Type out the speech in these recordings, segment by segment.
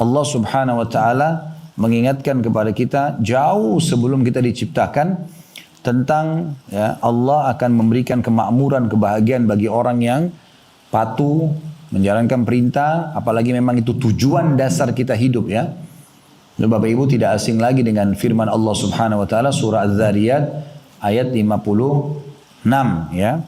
Allah Subhanahu wa taala mengingatkan kepada kita jauh sebelum kita diciptakan tentang ya, Allah akan memberikan kemakmuran, kebahagiaan bagi orang yang patuh, menjalankan perintah, apalagi memang itu tujuan dasar kita hidup ya. Dan Bapak Ibu tidak asing lagi dengan firman Allah Subhanahu wa taala surah Az-Zariyat ayat 56 ya.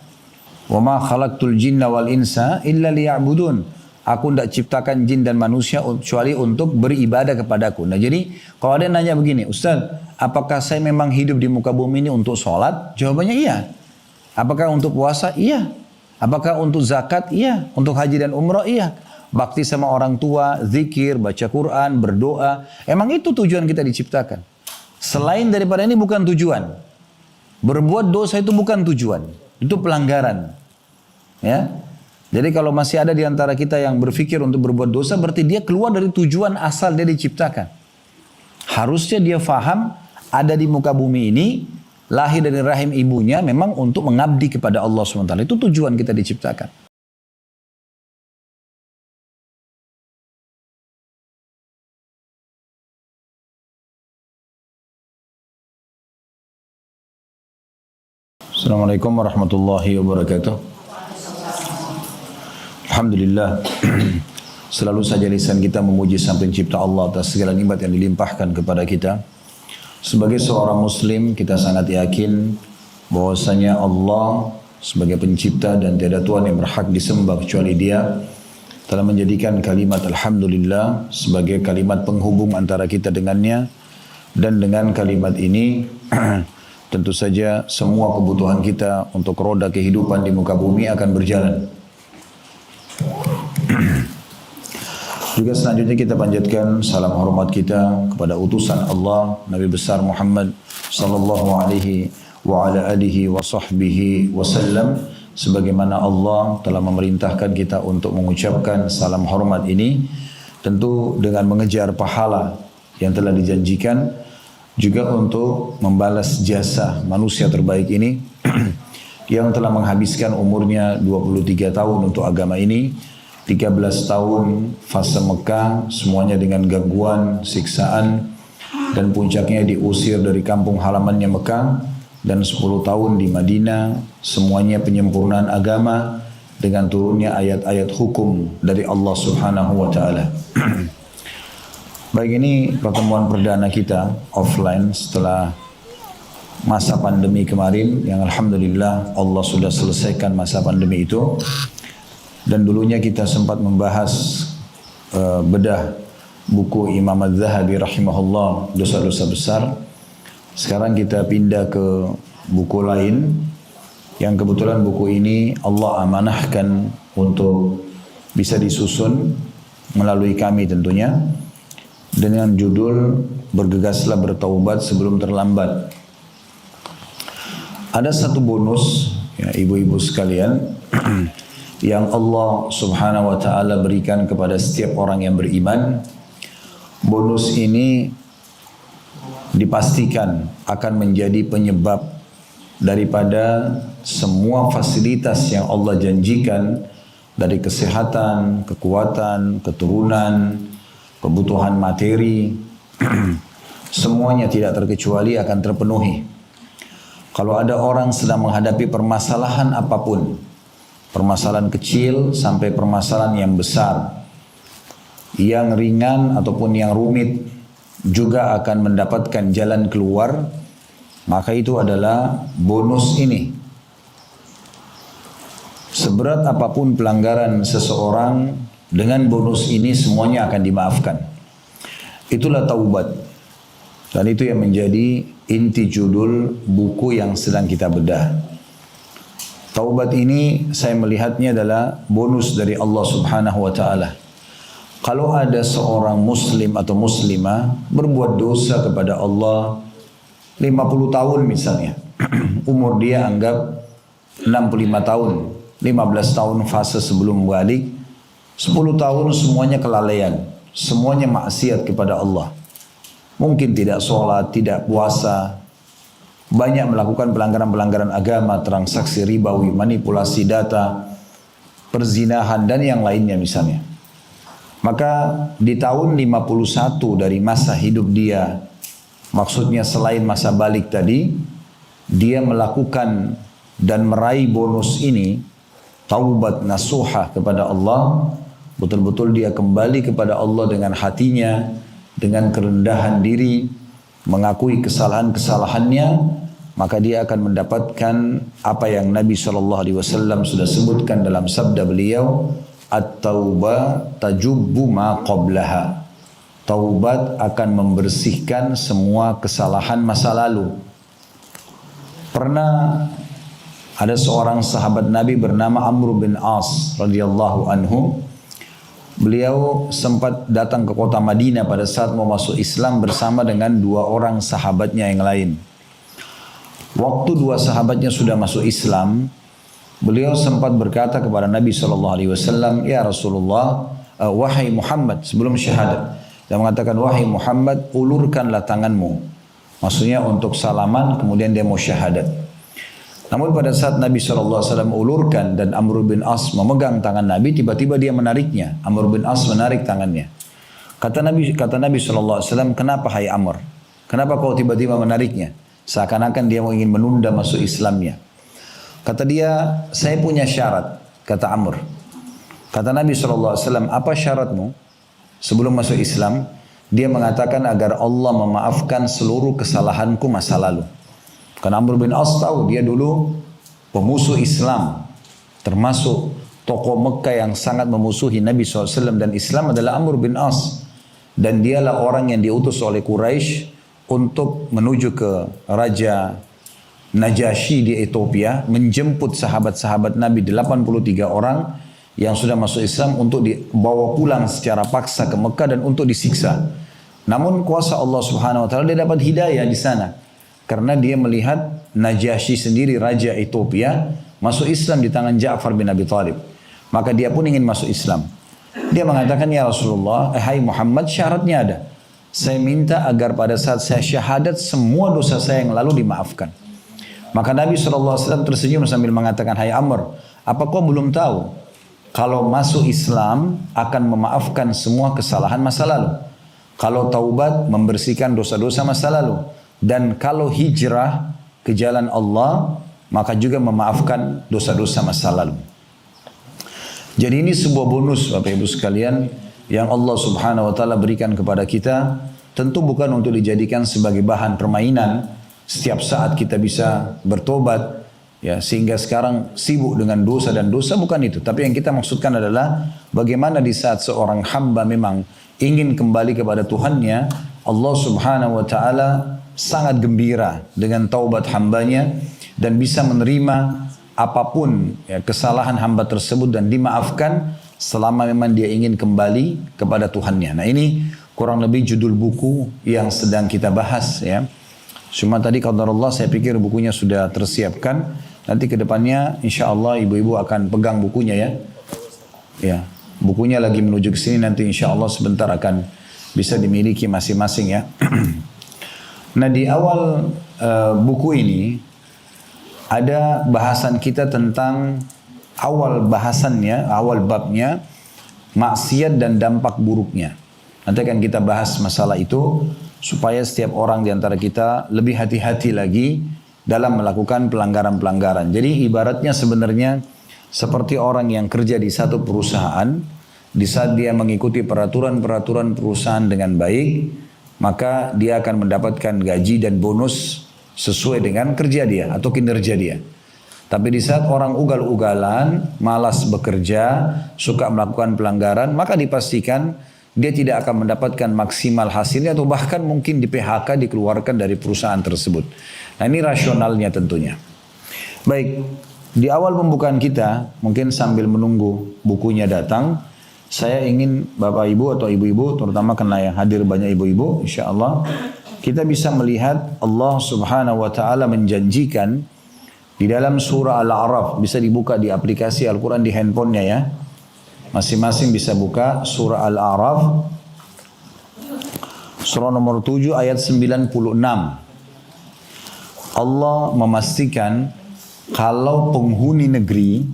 Wa ma khalaqtul jinna wal insa illa liya'budun. Aku tidak ciptakan jin dan manusia kecuali untuk beribadah kepadaku. Nah jadi kalau ada yang nanya begini, Ustaz, apakah saya memang hidup di muka bumi ini untuk sholat? Jawabannya iya. Apakah untuk puasa? Iya. Apakah untuk zakat? Iya. Untuk haji dan umrah? Iya. Bakti sama orang tua, zikir, baca Quran, berdoa. Emang itu tujuan kita diciptakan. Selain daripada ini bukan tujuan. Berbuat dosa itu bukan tujuan. Itu pelanggaran. Ya. Jadi kalau masih ada di antara kita yang berpikir untuk berbuat dosa, berarti dia keluar dari tujuan asal dia diciptakan. Harusnya dia faham ada di muka bumi ini, lahir dari rahim ibunya memang untuk mengabdi kepada Allah SWT. Itu tujuan kita diciptakan. Assalamualaikum warahmatullahi wabarakatuh. Alhamdulillah, selalu saja lisan kita memuji Sang Pencipta Allah atas segala nikmat yang dilimpahkan kepada kita. Sebagai seorang muslim, kita sangat yakin bahwasanya Allah sebagai pencipta dan tiada Tuhan yang berhak disembah kecuali Dia, telah menjadikan kalimat Alhamdulillah sebagai kalimat penghubung antara kita dengannya, dan dengan kalimat ini tentu saja semua kebutuhan kita untuk roda kehidupan di muka bumi akan berjalan. Juga selanjutnya kita panjatkan salam hormat kita kepada utusan Allah Nabi besar Muhammad sallallahu alaihi wa ala alihi wa sahbihi wasallam, sebagaimana Allah telah memerintahkan kita untuk mengucapkan salam hormat ini, tentu dengan mengejar pahala yang telah dijanjikan, juga untuk membalas jasa manusia terbaik ini yang telah menghabiskan umurnya 23 tahun untuk agama ini, 13 tahun fase Mekah, semuanya dengan gangguan, siksaan, dan puncaknya diusir dari kampung halamannya Mekah, dan 10 tahun di Madinah, semuanya penyempurnaan agama dengan turunnya ayat-ayat hukum dari Allah Subhanahu wa taala. Baik, ini pertemuan perdana kita offline setelah masa pandemi kemarin, yang alhamdulillah Allah sudah selesaikan masa pandemi itu. Dan dulunya kita sempat membahas bedah buku Imam Az-Zahabi rahimahullah, dosa-dosa besar. Sekarang kita pindah ke buku lain, yang kebetulan buku ini Allah amanahkan untuk bisa disusun melalui kami tentunya, dengan judul Bergegaslah Bertaubat Sebelum Terlambat. Ada satu bonus ya, ibu-ibu sekalian yang Allah Subhanahu wa taala berikan kepada setiap orang yang beriman. Bonus ini dipastikan akan menjadi penyebab daripada semua fasilitas yang Allah janjikan, dari kesehatan, kekuatan, keturunan, kebutuhan materi, semuanya tidak terkecuali akan terpenuhi. Kalau ada orang sedang menghadapi permasalahan apapun, permasalahan kecil sampai permasalahan yang besar, yang ringan ataupun yang rumit, juga akan mendapatkan jalan keluar, maka itu adalah bonus ini. Seberat apapun pelanggaran seseorang, dengan bonus ini semuanya akan dimaafkan. Itulah taubat. Dan itu yang menjadi inti judul buku yang sedang kita bedah. Taubat ini saya melihatnya adalah bonus dari Allah Subhanahu wa taala. Kalau ada seorang muslim atau muslimah berbuat dosa kepada Allah 50 tahun misalnya, umur dia anggap 65 tahun, 15 tahun fase sebelum balik, 10 tahun semuanya kelalaian, semuanya maksiat kepada Allah. Mungkin tidak sholat, tidak puasa, banyak melakukan pelanggaran-pelanggaran agama, transaksi ribawi, manipulasi data, perzinahan, dan yang lainnya misalnya. Maka di tahun 51 dari masa hidup dia, maksudnya selain masa balik tadi, dia melakukan dan meraih bonus ini, taubat nasuha kepada Allah. Betul-betul dia kembali kepada Allah dengan hatinya, dengan kerendahan diri, mengakui kesalahan-kesalahannya, maka dia akan mendapatkan apa yang Nabi SAW sudah sebutkan dalam sabda beliau, at-taubah tajubbu ma qablaha. Taubat akan membersihkan semua kesalahan masa lalu. Pernah ada seorang sahabat Nabi bernama Amr bin As radhiyallahu anhu. Beliau sempat datang ke kota Madinah pada saat mau masuk Islam bersama dengan dua orang sahabatnya yang lain. Waktu dua sahabatnya sudah masuk Islam, beliau sempat berkata kepada Nabi SAW, "Ya Rasulullah, wahai Muhammad," sebelum syahadat. Dia mengatakan, "Wahai Muhammad, ulurkanlah tanganmu." Maksudnya untuk salaman, kemudian dia mau syahadat. Namun pada saat Nabi SAW ulurkan dan Amr bin As memegang tangan Nabi, tiba-tiba dia menariknya. Amr bin As menarik tangannya. Kata Nabi SAW, "Kenapa hai Amr? Kenapa kau tiba-tiba menariknya?" Seakan-akan dia mau ingin menunda masuk Islamnya. Kata dia, "Saya punya syarat," kata Amr. Kata Nabi SAW, "Apa syaratmu?" Sebelum masuk Islam, dia mengatakan agar Allah memaafkan seluruh kesalahanku masa lalu. Karena Amr bin As tahu dia dulu pemusuh Islam, termasuk tokoh Mekah yang sangat memusuhi Nabi SAW dan Islam adalah Amr bin As. Dan dialah orang yang diutus oleh Quraisy untuk menuju ke Raja Najasyi di Ethiopia, menjemput sahabat-sahabat Nabi 83 orang yang sudah masuk Islam untuk dibawa pulang secara paksa ke Mekah dan untuk disiksa. Namun kuasa Allah Subhanahu wa taala, dia dapat hidayah di sana. Karena dia melihat Najasyi sendiri, Raja Ethiopia, masuk Islam di tangan Ja'far bin Abi Thalib. Maka dia pun ingin masuk Islam. Dia mengatakan, "Ya Rasulullah, hai Muhammad, syaratnya ada. Saya minta agar pada saat saya syahadat, semua dosa saya yang lalu dimaafkan." Maka Nabi SAW tersenyum sambil mengatakan, "Hai Amr, apa kau belum tahu kalau masuk Islam akan memaafkan semua kesalahan masa lalu? Kalau taubat membersihkan dosa-dosa masa lalu. Dan kalau hijrah ke jalan Allah, maka juga memaafkan dosa-dosa masa lalu." Jadi ini sebuah bonus Bapak Ibu sekalian yang Allah Subhanahu wa taala berikan kepada kita, tentu bukan untuk dijadikan sebagai bahan permainan. Setiap saat kita bisa bertobat, ya, sehingga sekarang sibuk dengan dosa dan dosa, bukan itu. Tapi yang kita maksudkan adalah bagaimana di saat seorang hamba memang ingin kembali kepada Tuhannya, Allah Subhanahu wa taala sangat gembira dengan taubat hambanya dan bisa menerima apapun ya, kesalahan hamba tersebut dan dimaafkan selama memang dia ingin kembali kepada Tuhannya. Nah, ini kurang lebih judul buku yang sedang kita bahas ya. Cuma tadi qadarullah saya pikir bukunya sudah tersiapkan. Nanti ke depannya insya Allah ibu-ibu akan pegang bukunya ya. Ya, bukunya lagi menuju ke sini, nanti insya Allah sebentar akan bisa dimiliki masing-masing ya. Nah, di awal buku ini ada bahasan kita tentang awal bahasannya, awal babnya, maksiat dan dampak buruknya. Nanti akan kita bahas masalah itu supaya setiap orang di antara kita lebih hati-hati lagi dalam melakukan pelanggaran-pelanggaran. Jadi ibaratnya sebenarnya seperti orang yang kerja di satu perusahaan, di saat dia mengikuti peraturan-peraturan perusahaan dengan baik, maka dia akan mendapatkan gaji dan bonus sesuai dengan kerja dia atau kinerja dia. Tapi di saat orang ugal-ugalan, malas bekerja, suka melakukan pelanggaran, maka dipastikan dia tidak akan mendapatkan maksimal hasilnya atau bahkan mungkin di PHK, dikeluarkan dari perusahaan tersebut. Nah, ini rasionalnya tentunya. Baik, di awal pembukaan kita, mungkin sambil menunggu bukunya datang, saya ingin Bapak Ibu atau Ibu-Ibu, terutama karena yang hadir banyak Ibu-Ibu, insya Allah, kita bisa melihat Allah Subhanahu wa Ta'ala menjanjikan di dalam surah Al-A'raf. Bisa dibuka di aplikasi Al-Quran di handphonenya ya. Masing-masing bisa buka surah Al-A'raf, surah nomor 7 ayat 96. Allah memastikan kalau penghuni negeri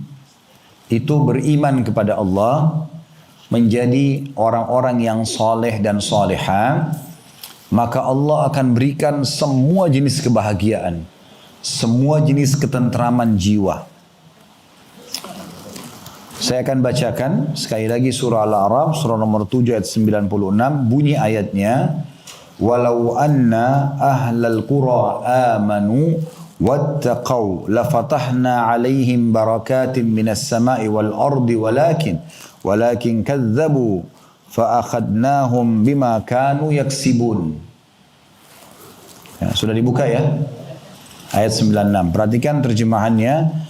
itu beriman kepada Allah, menjadi orang-orang yang soleh dan soleha, maka Allah akan berikan semua jenis kebahagiaan, semua jenis ketentraman jiwa. Saya akan bacakan sekali lagi surah Al-A'raf, surah nomor 7 ayat 96, bunyi ayatnya, walau anna ahlal qura amanu wattaqau lafatahna alaihim barakatin minas sama'i wal ardi walakin kadzabu fa'akhadnahum bima kanu yaksibun. Ya, sudah dibuka ya? Ayat 96. Perhatikan terjemahannya.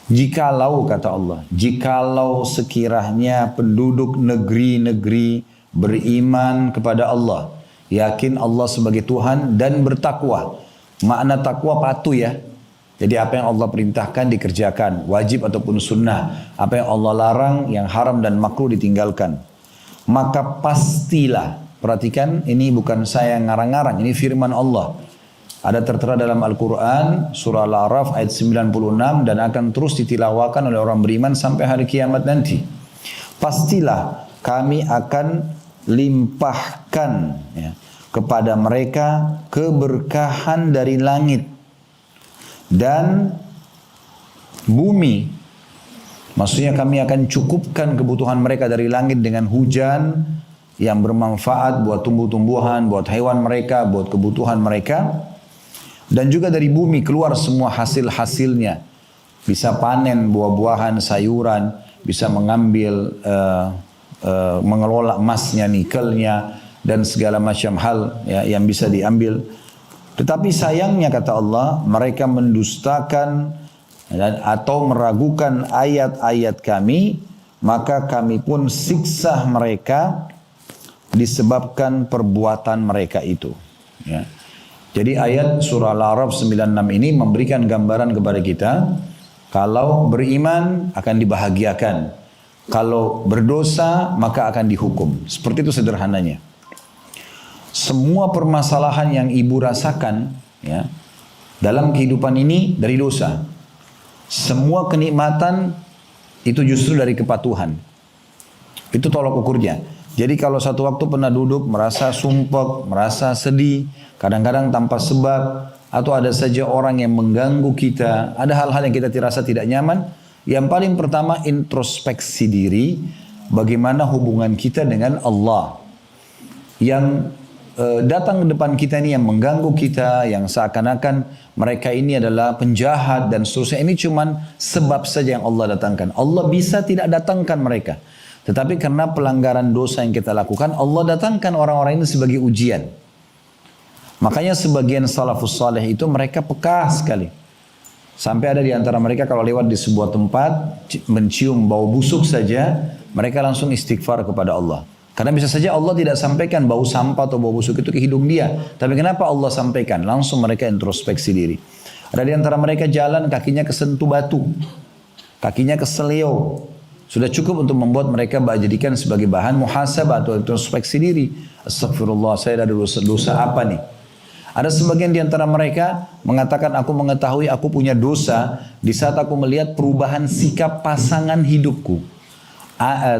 Jikalau, kata Allah, jikalau sekiranya penduduk negeri-negeri beriman kepada Allah, yakin Allah sebagai Tuhan dan bertakwa. Makna takwa patuh ya. Jadi apa yang Allah perintahkan dikerjakan, wajib ataupun sunnah. Apa yang Allah larang, yang haram dan makruh ditinggalkan. Maka pastilah, perhatikan ini bukan saya ngarang-ngarang, ini firman Allah. Ada tertera dalam Al-Quran, surah Al-A'raf ayat 96 dan akan terus ditilawakan oleh orang beriman sampai hari kiamat nanti. Pastilah kami akan limpahkan ya, kepada mereka keberkahan dari langit dan bumi. Maksudnya kami akan cukupkan kebutuhan mereka dari langit dengan hujan yang bermanfaat buat tumbuh-tumbuhan, buat hewan mereka, buat kebutuhan mereka. Dan juga dari bumi keluar semua hasil-hasilnya. Bisa panen buah-buahan, sayuran, bisa mengambil, mengelola emasnya, nikelnya, dan segala macam hal ya, yang bisa diambil. Tetapi sayangnya kata Allah, mereka mendustakan atau meragukan ayat-ayat kami, maka kami pun siksa mereka disebabkan perbuatan mereka itu. Ya. Jadi ayat surah Al-A'raf 96 ini memberikan gambaran kepada kita, kalau beriman akan dibahagiakan, kalau berdosa maka akan dihukum. Seperti itu sederhananya. Semua permasalahan yang ibu rasakan ya, dalam kehidupan ini dari dosa. Semua kenikmatan itu justru dari kepatuhan. Itu tolok ukurnya. Jadi kalau satu waktu pernah duduk merasa sumpek, merasa sedih, kadang-kadang tanpa sebab, atau ada saja orang yang mengganggu kita, ada hal-hal yang kita dirasa tidak nyaman, yang paling pertama introspeksi diri, bagaimana hubungan kita dengan Allah. Yang datang ke depan kita ini yang mengganggu kita, yang seakan-akan mereka ini adalah penjahat dan seterusnya, ini cuman sebab saja yang Allah datangkan. Allah bisa tidak datangkan mereka. Tetapi karena pelanggaran dosa yang kita lakukan, Allah datangkan orang-orang ini sebagai ujian. Makanya sebagian salafus saleh itu mereka peka sekali. Sampai ada di antara mereka kalau lewat di sebuah tempat, mencium bau busuk saja, mereka langsung istighfar kepada Allah. Karena bisa saja Allah tidak sampaikan bau sampah atau bau busuk itu ke hidung dia. Tapi kenapa Allah sampaikan? Langsung mereka introspeksi diri. Ada di antara mereka jalan kakinya kesentuh batu. Kakinya keselio. Sudah cukup untuk membuat mereka jadikan sebagai bahan muhasabah atau introspeksi diri. Astagfirullah, saya ada dosa apa nih? Ada sebagian di antara mereka mengatakan, aku mengetahui aku punya dosa di saat aku melihat perubahan sikap pasangan hidupku,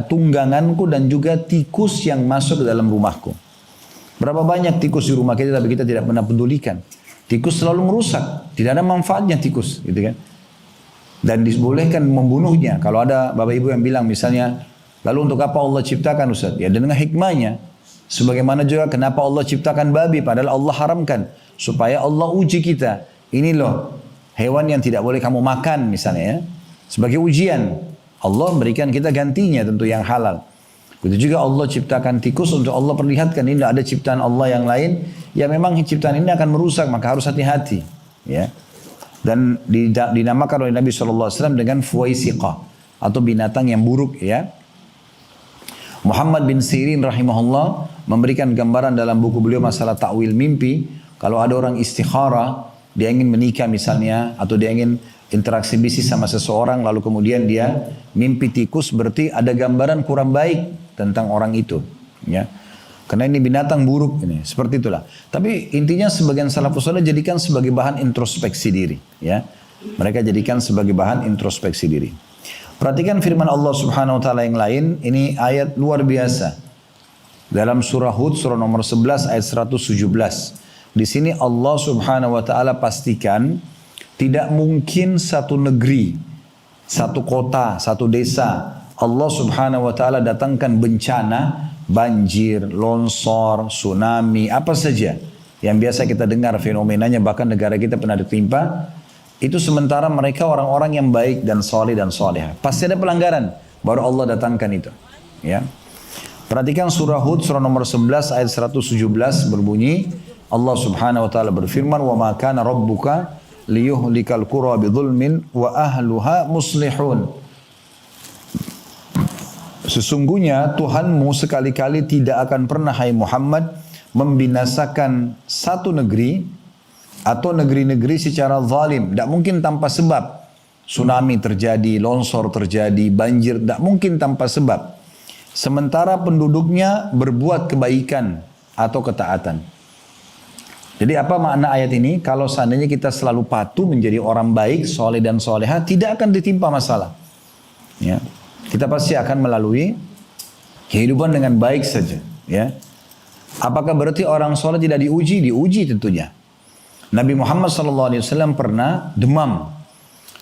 tungganganku dan juga tikus yang masuk ke dalam rumahku. Berapa banyak tikus di rumah kita tapi kita tidak pernah pedulikan. Tikus selalu merusak, tidak ada manfaatnya tikus, gitu kan? Dan dibolehkan membunuhnya. Kalau ada bapak ibu yang bilang misalnya, lalu untuk apa Allah ciptakan Ustaz? Ya dengan hikmahnya. Sebagaimana juga kenapa Allah ciptakan babi padahal Allah haramkan. Supaya Allah uji kita. Ini loh hewan yang tidak boleh kamu makan misalnya ya. Sebagai ujian. Allah berikan kita gantinya tentu yang halal. Begitu juga Allah ciptakan tikus untuk Allah perlihatkan ini ada ciptaan Allah yang lain. Ya memang ciptaan ini akan merusak maka harus hati-hati. Ya. Dan dinamakan oleh Nabi SAW dengan fuwaisiqah atau binatang yang buruk ya. Muhammad bin Sirin rahimahullah memberikan gambaran dalam buku beliau masalah ta'wil mimpi. Kalau ada orang istikharah, dia ingin menikah misalnya, atau dia ingin interaksi bisnis sama seseorang, lalu kemudian dia mimpi tikus, berarti ada gambaran kurang baik tentang orang itu ya. Karena ini binatang buruk ini, seperti itulah. Tapi intinya sebagian salafus saleh jadikan sebagai bahan introspeksi diri, ya. Mereka jadikan sebagai bahan introspeksi diri. Perhatikan firman Allah Subhanahu wa taala yang lain, ini ayat luar biasa. Dalam surah Hud surah nomor 11 ayat 117. Di sini Allah Subhanahu wa taala pastikan tidak mungkin satu negeri, satu kota, satu desa Allah Subhanahu wa taala datangkan bencana, banjir, longsor, tsunami, apa saja yang biasa kita dengar fenomenanya, bahkan negara kita pernah ditimpa. Itu sementara mereka orang-orang yang baik dan soleh dan solehah. Pasti ada pelanggaran, baru Allah datangkan itu. Ya. Perhatikan surah Hud surah nomor 11 ayat 117 berbunyi, Allah Subhanahu wa taala berfirman, "Wa ma kana rabbuka liyuhlikal qura bidzulmin wa ahluha muslihun." Sesungguhnya Tuhanmu sekali-kali tidak akan pernah, hai Muhammad, membinasakan satu negeri atau negeri-negeri secara zalim. Tidak mungkin tanpa sebab. Tsunami terjadi, longsor terjadi, banjir, tidak mungkin tanpa sebab. Sementara penduduknya berbuat kebaikan atau ketaatan. Jadi apa makna ayat ini? Kalau seandainya kita selalu patuh menjadi orang baik, soleh dan soleha, tidak akan ditimpa masalah. Ya. Kita pasti akan melalui kehidupan dengan baik saja. Ya. Apakah berarti orang soleh tidak diuji? Diuji tentunya. Nabi Muhammad SAW pernah demam.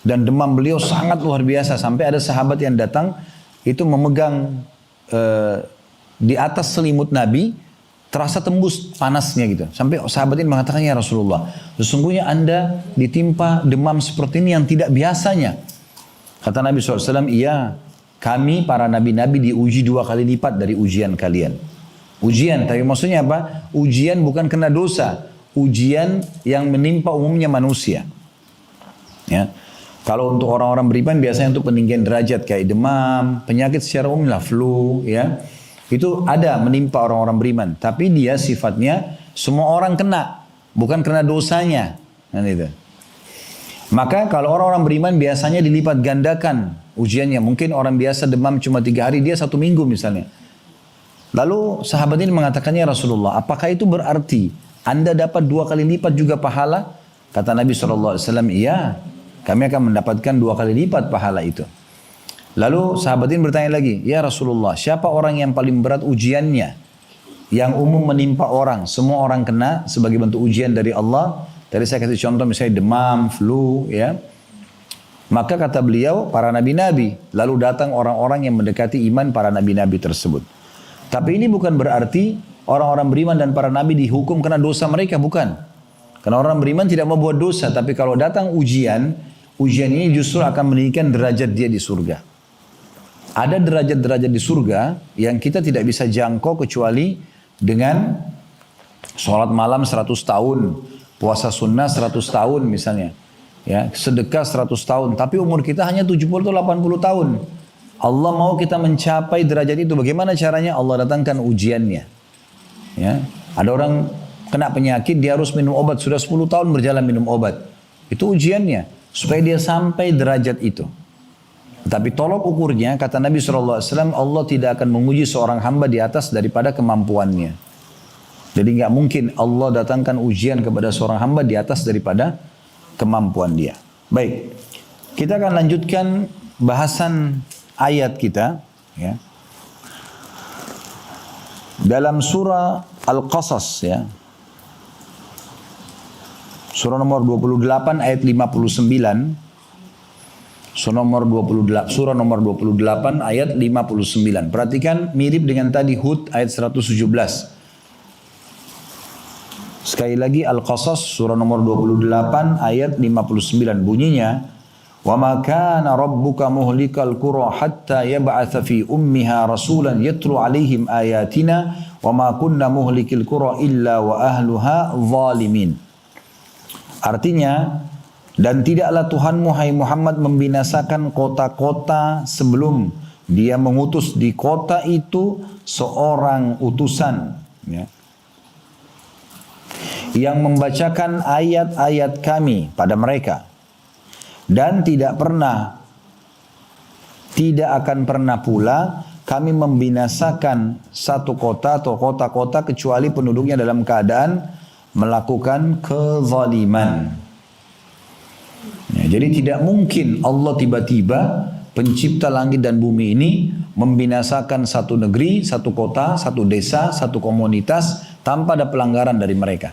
Dan demam beliau sangat luar biasa. Sampai ada sahabat yang datang, itu memegang di atas selimut Nabi, terasa tembus panasnya gitu. Sampai sahabat ini mengatakan, ya Rasulullah, sesungguhnya Anda ditimpa demam seperti ini yang tidak biasanya. Kata Nabi SAW, iya, kami para nabi-nabi diuji 2 kali lipat dari ujian kalian. Ujian, tapi maksudnya apa? Ujian bukan kena dosa. Ujian yang menimpa umumnya manusia. Ya. Kalau untuk orang-orang beriman biasanya untuk peninggian derajat kayak demam, penyakit secara umum lah, flu, ya. Itu ada menimpa orang-orang beriman. Tapi dia sifatnya semua orang kena. Bukan kena dosanya. Kan itu. Maka kalau orang-orang beriman biasanya dilipat gandakan ujiannya. Mungkin orang biasa demam cuma 3 hari, dia 1 minggu misalnya. Lalu sahabat ini mengatakannya, Rasulullah, apakah itu berarti Anda dapat 2 kali lipat juga pahala? Kata Nabi SAW, iya, kami akan mendapatkan 2 kali lipat pahala itu. Lalu sahabat ini bertanya lagi, ya Rasulullah, siapa orang yang paling berat ujiannya? Yang umum menimpa orang, semua orang kena sebagai bentuk ujian dari Allah. Tadi saya kasih contoh misalnya demam, flu, ya. Maka kata beliau, para nabi-nabi. Lalu datang orang-orang yang mendekati iman para nabi-nabi tersebut. Tapi ini bukan berarti orang-orang beriman dan para nabi dihukum karena dosa mereka, bukan. Karena orang beriman tidak mau buat dosa, tapi kalau datang ujian, ujian ini justru akan meninggikan derajat dia di surga. Ada derajat-derajat di surga yang kita tidak bisa jangkau kecuali dengan sholat malam 100 tahun, puasa sunnah 100 tahun misalnya, ya, sedekah 100 tahun. Tapi umur kita hanya 70 atau 80 tahun. Allah mau kita mencapai derajat itu. Bagaimana caranya? Allah datangkan ujiannya. Ya, ada orang kena penyakit, dia harus minum obat. Sudah 10 tahun berjalan minum obat. Itu ujiannya. Supaya dia sampai derajat itu. Tapi tolok ukurnya, kata Nabi SAW, Allah tidak akan menguji seorang hamba di atas daripada kemampuannya. Jadi nggak mungkin Allah datangkan ujian kepada seorang hamba di atas daripada kemampuan dia. Baik, kita akan lanjutkan bahasan ayat kita. Ya. Dalam surah Al-Qasas, ya. Surah nomor 28 ayat 59. Surah nomor 28 ayat 59. Perhatikan mirip dengan tadi Hud ayat 117. Sekali lagi Al-Qasas surah nomor 28 ayat 59 bunyinya, "Wa ma kana rabbuka muhlikal qura hatta yab'atsa fi ummiha rasulan yatlu 'alaihim ayatina wa ma kunna muhlikil qura illa wa ahluha zalimin." Artinya, dan tidaklah Tuhanmu hai Muhammad membinasakan kota-kota sebelum dia mengutus di kota itu seorang utusan, ya, yang membacakan ayat-ayat kami pada mereka, dan tidak akan pernah pula kami membinasakan satu kota atau kota-kota kecuali penduduknya dalam keadaan melakukan kezaliman. Ya, jadi tidak mungkin Allah tiba-tiba pencipta langit dan bumi ini membinasakan satu negeri, satu kota, satu desa, satu komunitas tanpa ada pelanggaran dari mereka.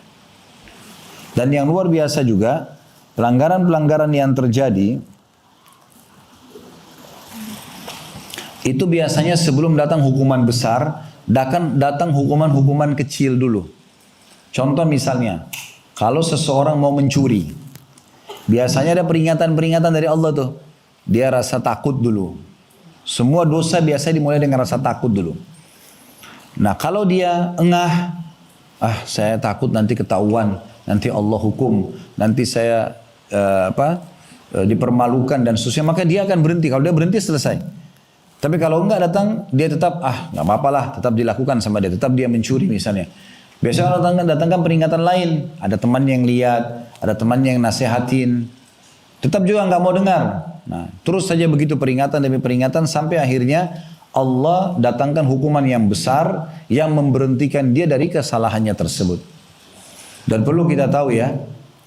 Dan yang luar biasa juga, pelanggaran-pelanggaran yang terjadi itu biasanya sebelum datang hukuman besar, datang hukuman-hukuman kecil dulu. Contoh misalnya, kalau seseorang mau mencuri, biasanya ada peringatan-peringatan dari Allah tuh. Dia rasa takut dulu. Semua dosa biasanya dimulai dengan rasa takut dulu. Nah kalau dia engah, saya takut nanti ketahuan, nanti Allah hukum, nanti saya dipermalukan dan seterusnya, maka dia akan berhenti. Kalau dia berhenti selesai. Tapi kalau enggak datang, dia tetap nggak apa-apa lah, tetap dilakukan sama dia, tetap dia mencuri misalnya. Biasanya kalau datangkan peringatan lain, ada teman yang lihat, ada teman yang nasihatin, tetap juga nggak mau dengar. Nah, terus saja begitu peringatan demi peringatan sampai akhirnya Allah datangkan hukuman yang besar yang memberhentikan dia dari kesalahannya tersebut. Dan perlu kita tahu ya,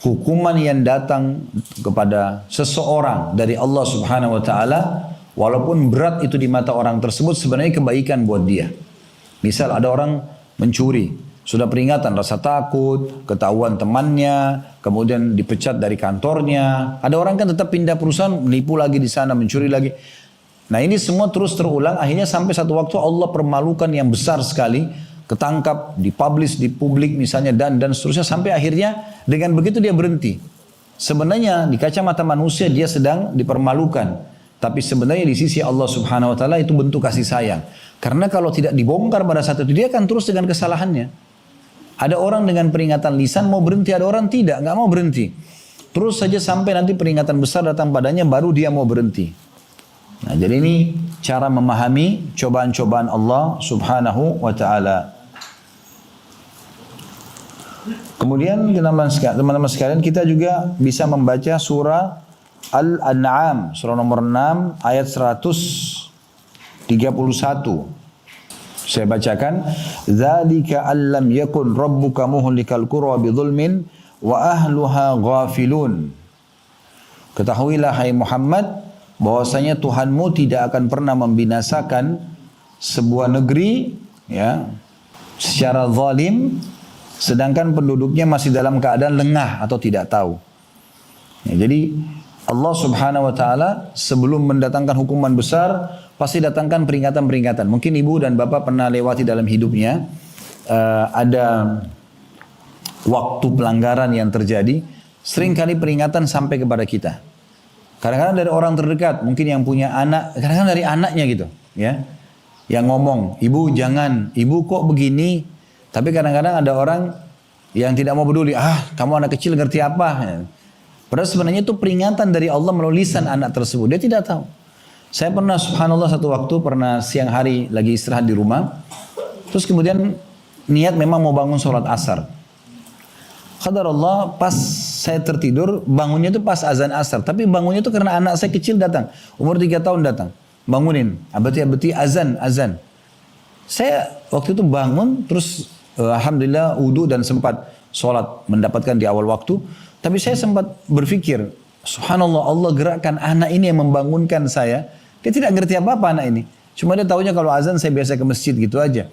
hukuman yang datang kepada seseorang dari Allah Subhanahu wa taala, walaupun berat itu di mata orang tersebut, sebenarnya kebaikan buat dia. Misal ada orang mencuri, sudah peringatan, rasa takut, ketahuan temannya, kemudian dipecat dari kantornya. Ada orang kan tetap pindah perusahaan, menipu lagi di sana, mencuri lagi. Nah ini semua terus terulang, akhirnya sampai satu waktu Allah permalukan yang besar sekali, ketangkap, dipublish di publik misalnya, dan seterusnya, sampai akhirnya dengan begitu dia berhenti. Sebenarnya di kacamata manusia dia sedang dipermalukan. Tapi sebenarnya di sisi Allah Subhanahu wa taala itu bentuk kasih sayang. Karena kalau tidak dibongkar pada saat itu, dia akan terus dengan kesalahannya. Ada orang dengan peringatan lisan mau berhenti, ada orang tidak, nggak mau berhenti. Terus saja sampai nanti peringatan besar datang padanya, baru dia mau berhenti. Nah, jadi ini cara memahami cobaan-cobaan Allah Subhanahu wa taala. Kemudian teman-teman sekalian, kita juga bisa membaca surah Al-An'am, surah nomor 6 ayat 131. Saya bacakan, "Dzalika allam yakun rabbuka muhlikal qura bidzulmin wa ahluha ghafilun." Ketahuilah hai Muhammad, bahwasanya Tuhanmu tidak akan pernah membinasakan sebuah negeri ya secara zalim sedangkan penduduknya masih dalam keadaan lengah atau tidak tahu. Ya, jadi Allah Subhanahu wa taala sebelum mendatangkan hukuman besar pasti datangkan peringatan-peringatan. Mungkin ibu dan bapak pernah lewati dalam hidupnya ada waktu pelanggaran yang terjadi, seringkali peringatan sampai kepada kita. Kadang-kadang dari orang terdekat, mungkin yang punya anak, kadang-kadang dari anaknya gitu, ya, yang ngomong, ibu jangan, ibu kok begini. Tapi kadang-kadang ada orang yang tidak mau peduli, kamu anak kecil ngerti apa? Padahal sebenarnya itu peringatan dari Allah melalui lisan anak tersebut. Dia tidak tahu. Saya pernah, subhanallah, satu waktu pernah siang hari lagi istirahat di rumah. Terus kemudian niat memang mau bangun sholat asar. Qadarullah, pas saya tertidur, bangunnya itu pas azan asar. Tapi bangunnya itu karena anak saya kecil datang. Umur 3 tahun datang. Bangunin. Abati azan. Saya waktu itu bangun, terus alhamdulillah wudu dan sempat sholat mendapatkan di awal waktu. Tapi saya sempat berpikir, subhanallah, Allah gerakkan anak ini yang membangunkan saya. Dia tidak ngerti apa-apa anak ini. Cuma dia tahunya kalau azan saya biasa ke masjid gitu aja.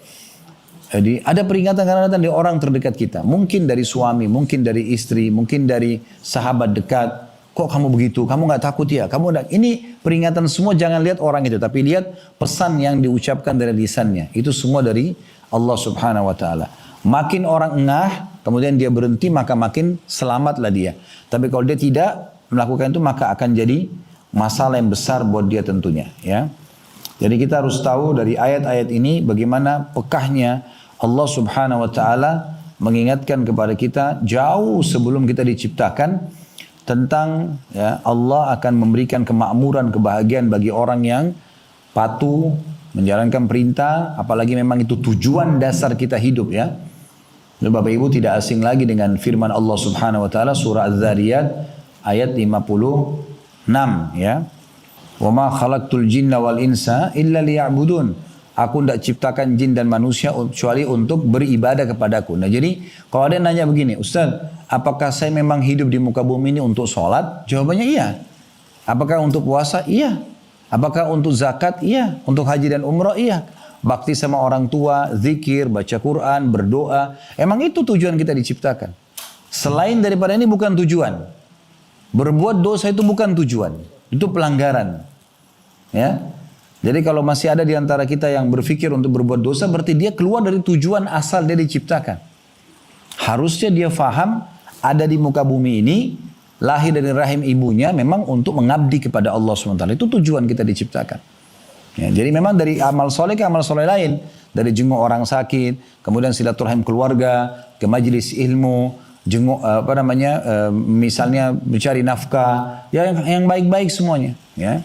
Jadi ada peringatan karena datang dari orang terdekat kita. Mungkin dari suami, mungkin dari istri, mungkin dari sahabat dekat. Kok kamu begitu? Kamu nggak takut ya? Ini peringatan semua, jangan lihat orang itu. Tapi lihat pesan yang diucapkan dari lisannya. Itu semua dari Allah Subhanahu wa ta'ala. Makin orang engah, kemudian dia berhenti, maka makin selamatlah dia. Tapi kalau dia tidak melakukan itu, maka akan jadi masalah yang besar buat dia tentunya. Ya. Jadi kita harus tahu dari ayat-ayat ini bagaimana pekahnya Allah Subhanahu wa ta'ala mengingatkan kepada kita jauh sebelum kita diciptakan tentang ya, Allah akan memberikan kemakmuran, kebahagiaan bagi orang yang patuh, menjalankan perintah, apalagi memang itu tujuan dasar kita hidup ya. Dan Bapak Ibu tidak asing lagi dengan firman Allah Subhanahu wa taala surah Az-Zariyat ayat 56 ya. Wa ma khalaqtul jinna wal insa illa liya'budun. Aku tidak ciptakan jin dan manusia kecuali untuk beribadah kepadaku. Nah jadi kalau ada yang nanya begini, Ustaz, apakah saya memang hidup di muka bumi ini untuk sholat? Jawabannya iya. Apakah untuk puasa? Iya. Apakah untuk zakat? Iya. Untuk haji dan umrah? Iya. Bakti sama orang tua, zikir, baca Quran, berdoa. Emang itu tujuan kita diciptakan. Selain daripada ini bukan tujuan. Berbuat dosa itu bukan tujuan. Itu pelanggaran. Ya. Jadi kalau masih ada di antara kita yang berpikir untuk berbuat dosa, berarti dia keluar dari tujuan asal dia diciptakan. Harusnya dia faham ada di muka bumi ini, lahir dari rahim ibunya memang untuk mengabdi kepada Allah SWT. Itu tujuan kita diciptakan. Ya, jadi memang dari amal soleh ke amal soleh lain. Dari jenguk orang sakit, kemudian silaturahim keluarga, ke majelis ilmu, jenguk misalnya mencari nafkah, ya yang baik-baik semuanya. Ya.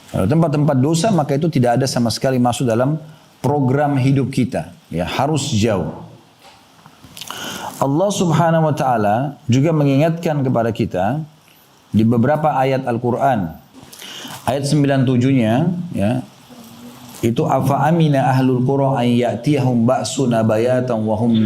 Kalau tempat-tempat dosa maka itu tidak ada sama sekali masuk dalam program hidup kita. Ya, harus jauh. Allah Subhanahu wa taala juga mengingatkan kepada kita di beberapa ayat Al-Qur'an. Ayat 97-nya ya, itu afa amina ahlul qura an ya'tiyahum ba'suna bayatan wa hum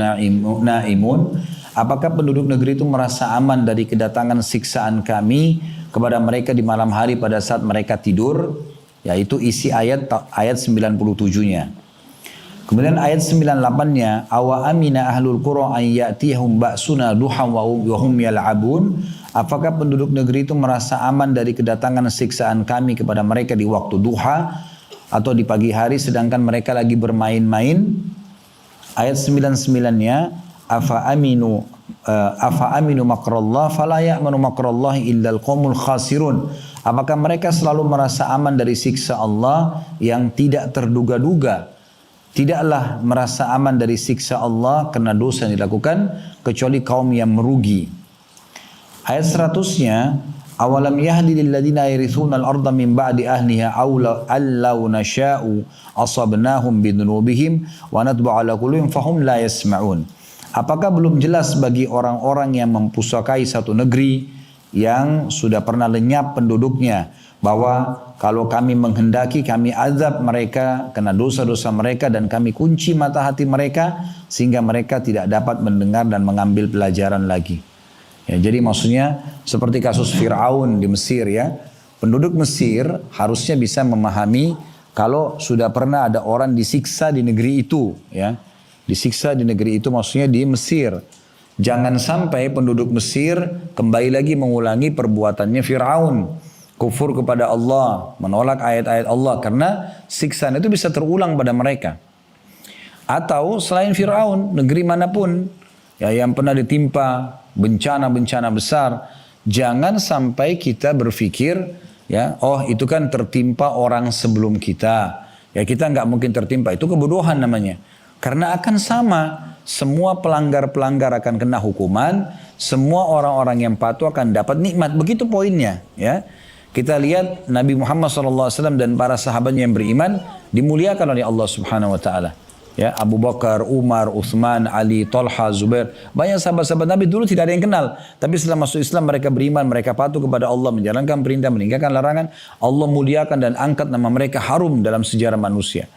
naimun. Apakah penduduk negeri itu merasa aman dari kedatangan siksaan kami kepada mereka di malam hari pada saat mereka tidur? Yaitu isi ayat 97-nya. Kemudian ayat 98-nya, awa amina ahlul qura an ya'tiyahum ba'suna duhan wa hum yal'abun. Apakah penduduk negeri itu merasa aman dari kedatangan siksaan kami kepada mereka di waktu duha atau di pagi hari sedangkan mereka lagi bermain-main? Ayat 99-nya, afa aminu makrallah fala ya'manu makrallahi illal qaumul khasirun. Apakah mereka selalu merasa aman dari siksa Allah yang tidak terduga-duga? Tidaklah merasa aman dari siksa Allah karena dosa yang dilakukan kecuali kaum yang merugi. Ayat 100-nya, awalam yahdi lil ladzina yarithuna al-ardha min ba'di ahliha allau nasha'u asabnahum bidunubihim wa natba'u ala qulubihim fahum la yasma'un. Apakah belum jelas bagi orang-orang yang mempusakai satu negeri yang sudah pernah lenyap penduduknya bahwa kalau kami menghendaki kami azab mereka karena dosa-dosa mereka dan kami kunci mata hati mereka sehingga mereka tidak dapat mendengar dan mengambil pelajaran lagi. Ya, jadi maksudnya seperti kasus Fir'aun di Mesir ya. Penduduk Mesir harusnya bisa memahami kalau sudah pernah ada orang disiksa di negeri itu ya. Disiksa di negeri itu maksudnya di Mesir. Jangan sampai penduduk Mesir kembali lagi mengulangi perbuatannya Fir'aun. Kufur kepada Allah, menolak ayat-ayat Allah karena siksaan itu bisa terulang pada mereka. Atau selain Fir'aun, negeri manapun ya yang pernah ditimpa bencana-bencana besar, jangan sampai kita berpikir ya, oh itu kan tertimpa orang sebelum kita. Ya kita nggak mungkin tertimpa, itu kebodohan namanya. Karena akan sama, semua pelanggar-pelanggar akan kena hukuman, semua orang-orang yang patuh akan dapat nikmat. Begitu poinnya ya. Kita lihat Nabi Muhammad SAW dan para sahabatnya yang beriman dimuliakan oleh Allah Subhanahu Wa Taala. Ya, Abu Bakar, Umar, Uthman, Ali, Talha, Zubair. Banyak sahabat-sahabat Nabi dulu tidak ada yang kenal. Tapi setelah masuk Islam mereka beriman, mereka patuh kepada Allah, menjalankan perintah, meninggalkan larangan. Allah muliakan dan angkat nama mereka harum dalam sejarah manusia.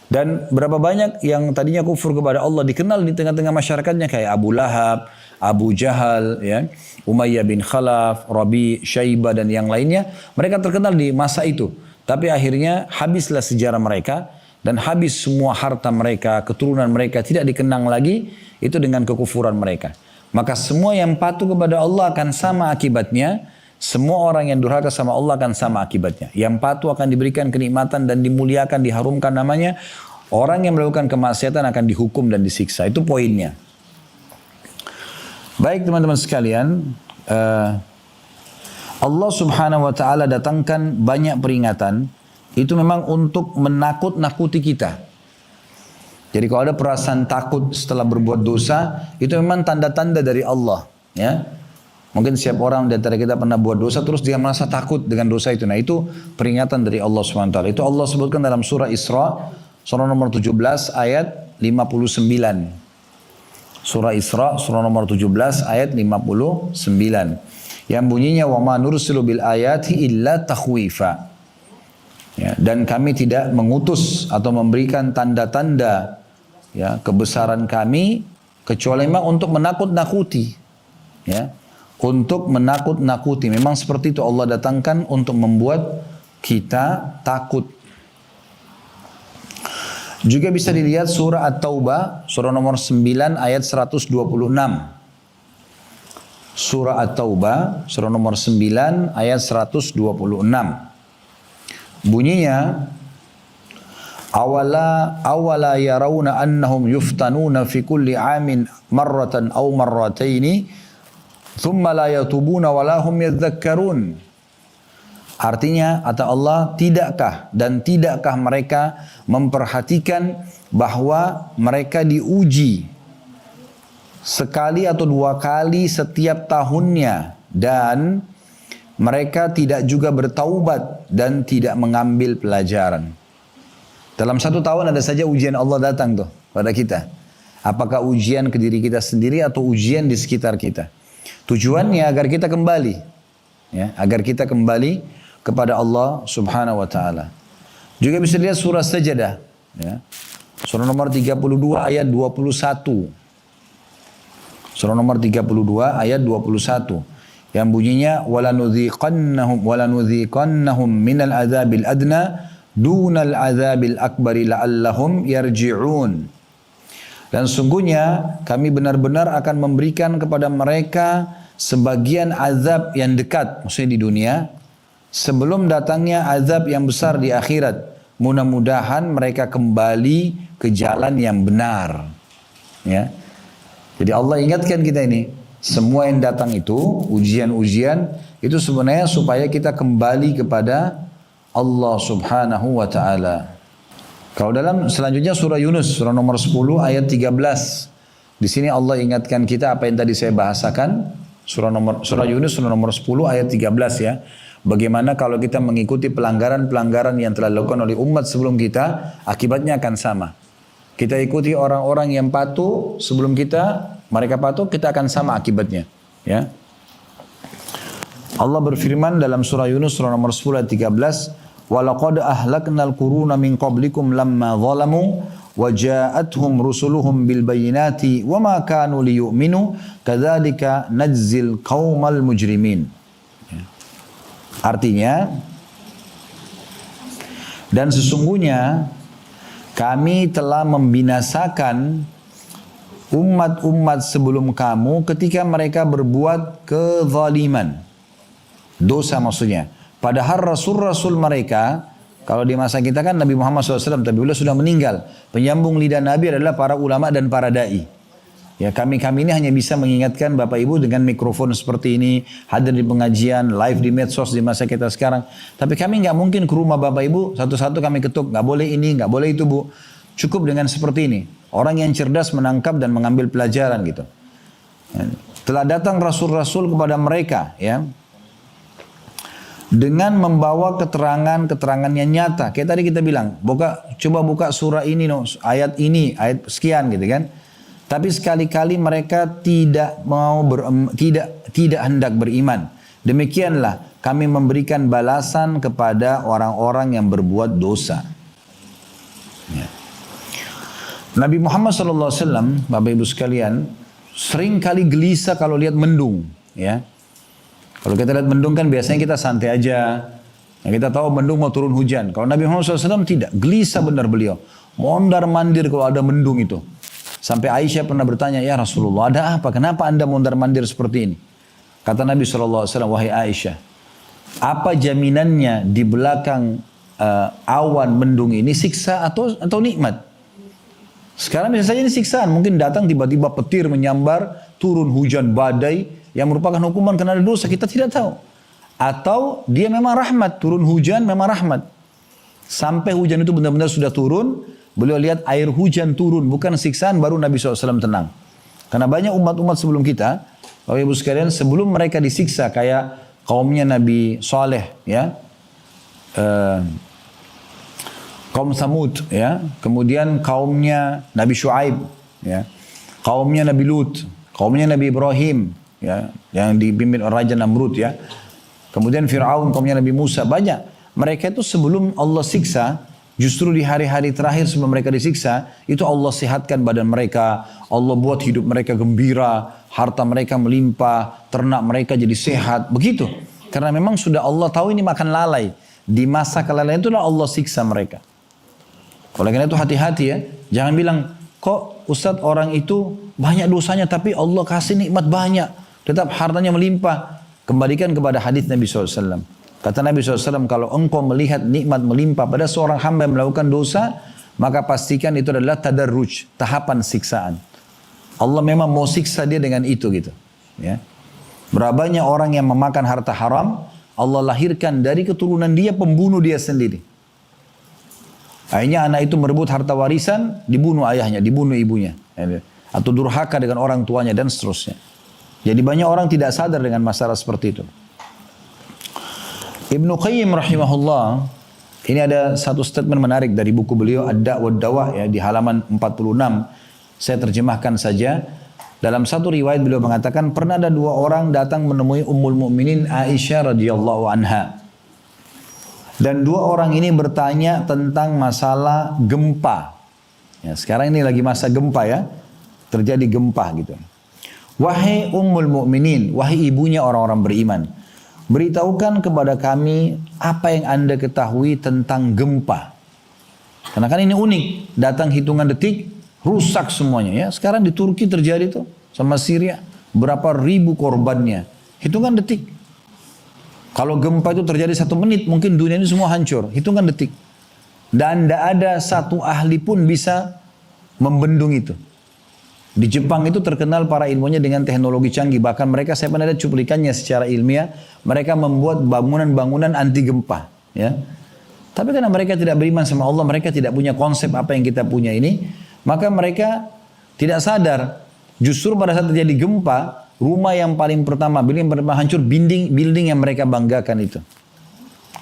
Dan berapa banyak yang tadinya kufur kepada Allah dikenal di tengah-tengah masyarakatnya kayak Abu Lahab, Abu Jahal, ya, Umayyah bin Khalaf, Rabi, Syaibah dan yang lainnya. Mereka terkenal di masa itu. Tapi akhirnya habislah sejarah mereka dan habis semua harta mereka, keturunan mereka tidak dikenang lagi itu dengan kekufuran mereka. Maka semua yang patuh kepada Allah akan sama akibatnya. Semua orang yang durhaka sama Allah akan sama akibatnya. Yang patuh akan diberikan kenikmatan dan dimuliakan, diharumkan namanya. Orang yang melakukan kemaksiatan akan dihukum dan disiksa. Itu poinnya. Baik teman-teman sekalian. Allah Subhanahu Wa Taala datangkan banyak peringatan. Itu memang untuk menakut-nakuti kita. Jadi kalau ada perasaan takut setelah berbuat dosa. Itu memang tanda-tanda dari Allah. Ya. Mungkin setiap orang di antara kita pernah buat dosa terus dia merasa takut dengan dosa itu. Nah itu peringatan dari Allah SWT. Itu Allah sebutkan dalam surah Isra, surah nomor 17 ayat 59. Surah Isra, surah nomor 17 ayat 59. Yang bunyinya, وَمَا نُرْسِلُ بِالْآيَاتِ إِلَّا تَخْوِيفًا. Ya, dan kami tidak mengutus atau memberikan tanda-tanda ya, kebesaran kami kecuali memang untuk menakut-nakuti. Ya. Untuk menakut-nakuti. Memang seperti itu Allah datangkan untuk membuat kita takut. Juga bisa dilihat surah At-Taubah, surah nomor 9 ayat 126. Surah At-Taubah, surah nomor 9 ayat 126. Bunyinya, awala yarawna annahum yuftanuna fi kulli amin marratan aw marrataini thumma la yatubuna wa lahum yadhakkarun. Artinya, kata Allah, tidakkah mereka memperhatikan bahwa mereka diuji sekali atau dua kali setiap tahunnya, dan mereka tidak juga bertaubat dan tidak mengambil pelajaran. Dalam satu tahun ada saja ujian Allah datang tuh pada kita. Apakah ujian ke diri kita sendiri atau ujian di sekitar kita? Tujuannya agar kita kembali, ya, agar kita kembali kepada Allah Subhanahu wa taala. Juga bisa lihat surah Sajadah, ya. Surah nomor 32 ayat 21. Surah nomor 32 ayat 21 yang bunyinya walanudhiqannahum minal adzabil adna dunal adzabil akbari la'allahum yarji'un. Dan sungguhnya kami benar-benar akan memberikan kepada mereka sebagian azab yang dekat, maksudnya di dunia, sebelum datangnya azab yang besar di akhirat. Mudah-mudahan mereka kembali ke jalan yang benar. Ya. Jadi Allah ingatkan kita ini, semua yang datang itu, ujian-ujian, itu sebenarnya supaya kita kembali kepada Allah Subhanahu wa ta'ala. Kalau dalam selanjutnya surah Yunus, surah nomor 10 ayat 13. Di sini Allah ingatkan kita apa yang tadi saya bahasakan. Surah Yunus surah nomor 10 ayat 13 ya. Bagaimana kalau kita mengikuti pelanggaran-pelanggaran yang telah dilakukan oleh umat sebelum kita, akibatnya akan sama. Kita ikuti orang-orang yang patuh sebelum kita, mereka patuh, kita akan sama akibatnya. Ya. Allah berfirman dalam surah Yunus surah nomor 10 ayat 13, "Walaqad ahlaknal quruna min qablikum lamma zalamu wa ja'atuhum rusuluhum bil bayyinati wa ma kanu liyu'minu kadzalika najzil qaumal mujrimin." Artinya, dan sesungguhnya kami telah membinasakan umat-umat sebelum kamu ketika mereka berbuat kezaliman. Dosa maksudnya. Padahal rasul-rasul mereka, kalau di masa kita kan Nabi Muhammad SAW, tapi beliau sudah meninggal. Penyambung lidah Nabi adalah para ulama dan para da'i. Ya, kami ini hanya bisa mengingatkan Bapak Ibu dengan mikrofon seperti ini, hadir di pengajian, live di medsos di masa kita sekarang. Tapi kami nggak mungkin ke rumah Bapak Ibu, satu-satu kami ketuk, nggak boleh ini, nggak boleh itu Bu. Cukup dengan seperti ini. Orang yang cerdas menangkap dan mengambil pelajaran gitu. Ya. Telah datang rasul-rasul kepada mereka, ya, dengan membawa keterangan-keterangan yang nyata. Kayak tadi kita bilang, coba buka surah ini, ayat ini, ayat sekian gitu kan. Tapi sekali-kali mereka tidak hendak beriman. Demikianlah kami memberikan balasan kepada orang-orang yang berbuat dosa. Ya. Nabi Muhammad SAW, Bapak Ibu sekalian, sering kali gelisah kalau lihat mendung. Ya. Kalau kita lihat mendung kan biasanya kita santai aja. Yang kita tahu mendung mau turun hujan. Kalau Nabi Muhammad SAW tidak, gelisah benar beliau. Mondar-mandir kalau ada mendung itu. Sampai Aisyah pernah bertanya, ya Rasulullah, ada apa? Kenapa anda mondar-mandir seperti ini? Kata Nabi SAW, wahai Aisyah, apa jaminannya di belakang awan mendung ini siksa atau nikmat? Sekarang bisa saja ini siksaan. Mungkin datang tiba-tiba petir menyambar, turun hujan badai, yang merupakan hukuman karena ada dosa, kita tidak tahu. Atau dia memang rahmat, turun hujan memang rahmat. Sampai hujan itu benar-benar sudah turun, beliau lihat air hujan turun, bukan siksaan, baru Nabi SAW tenang. Karena banyak umat-umat sebelum kita, Bapak Ibu sekalian, sebelum mereka disiksa, kayak kaumnya Nabi Saleh, ya, kaum Samud, ya, kemudian kaumnya Nabi Shu'aib, ya, kaumnya Nabi Lut, kaumnya Nabi Ibrahim, ya, yang dipimpin oleh Raja Namrud, ya, kemudian Fir'aun, kaumnya Nabi Musa, banyak. Mereka itu sebelum Allah siksa, justru di hari-hari terakhir sebelum mereka disiksa, itu Allah sehatkan badan mereka, Allah buat hidup mereka gembira, harta mereka melimpah, ternak mereka jadi sehat, begitu. Karena memang sudah Allah tahu ini makan lalai. di masa kelalaian itulah Allah siksa mereka. Oleh karena itu hati-hati ya. Jangan bilang, kok Ustadz orang itu banyak dosanya tapi Allah kasih nikmat banyak. Tetap hartanya melimpah. Kembalikan kepada hadis Nabi SAW. Kata Nabi SAW, kalau engkau melihat nikmat melimpah pada seorang hamba yang melakukan dosa, maka pastikan itu adalah tadarruj, tahapan siksaan. Allah memang mau siksa dia dengan itu gitu. Ya. Berapa banyak orang yang memakan harta haram, Allah lahirkan dari keturunan dia pembunuh dia sendiri. Akhirnya anak itu merebut harta warisan, dibunuh ayahnya, dibunuh ibunya. Atau durhaka dengan orang tuanya dan seterusnya. Jadi banyak orang tidak sadar dengan masalah seperti itu. Ibnu Qayyim rahimahullah, ini ada satu statement menarik dari buku beliau Ad-Da' wad-Dawa ya, di halaman 46. Saya terjemahkan saja. Dalam satu riwayat beliau mengatakan, pernah ada dua orang datang menemui Ummul Mukminin Aisyah radhiyallahu anha. Dan dua orang ini bertanya tentang masalah gempa. Ya, sekarang ini lagi masa gempa ya. Terjadi gempa gitu. Wahai Ummul Mukminin, wahai ibunya orang-orang beriman, beritahukan kepada kami apa yang Anda ketahui tentang gempa. Karena kan ini unik, datang hitungan detik, rusak semuanya ya. Sekarang di Turki terjadi tuh sama Syria, berapa ribu korbannya. Hitungan detik. Kalau gempa itu terjadi 1 menit, mungkin dunia ini semua hancur. Hitungan detik. Dan tidak ada satu ahli pun bisa membendung itu. Di Jepang itu terkenal para ilmunya dengan teknologi canggih. Bahkan mereka, saya pernah lihat cuplikannya secara ilmiah, mereka membuat bangunan-bangunan anti gempa. Ya. Tapi karena mereka tidak beriman sama Allah, mereka tidak punya konsep apa yang kita punya ini, maka mereka tidak sadar. Justru pada saat terjadi gempa, rumah yang paling pertama, building yang pertama hancur, building yang mereka banggakan itu.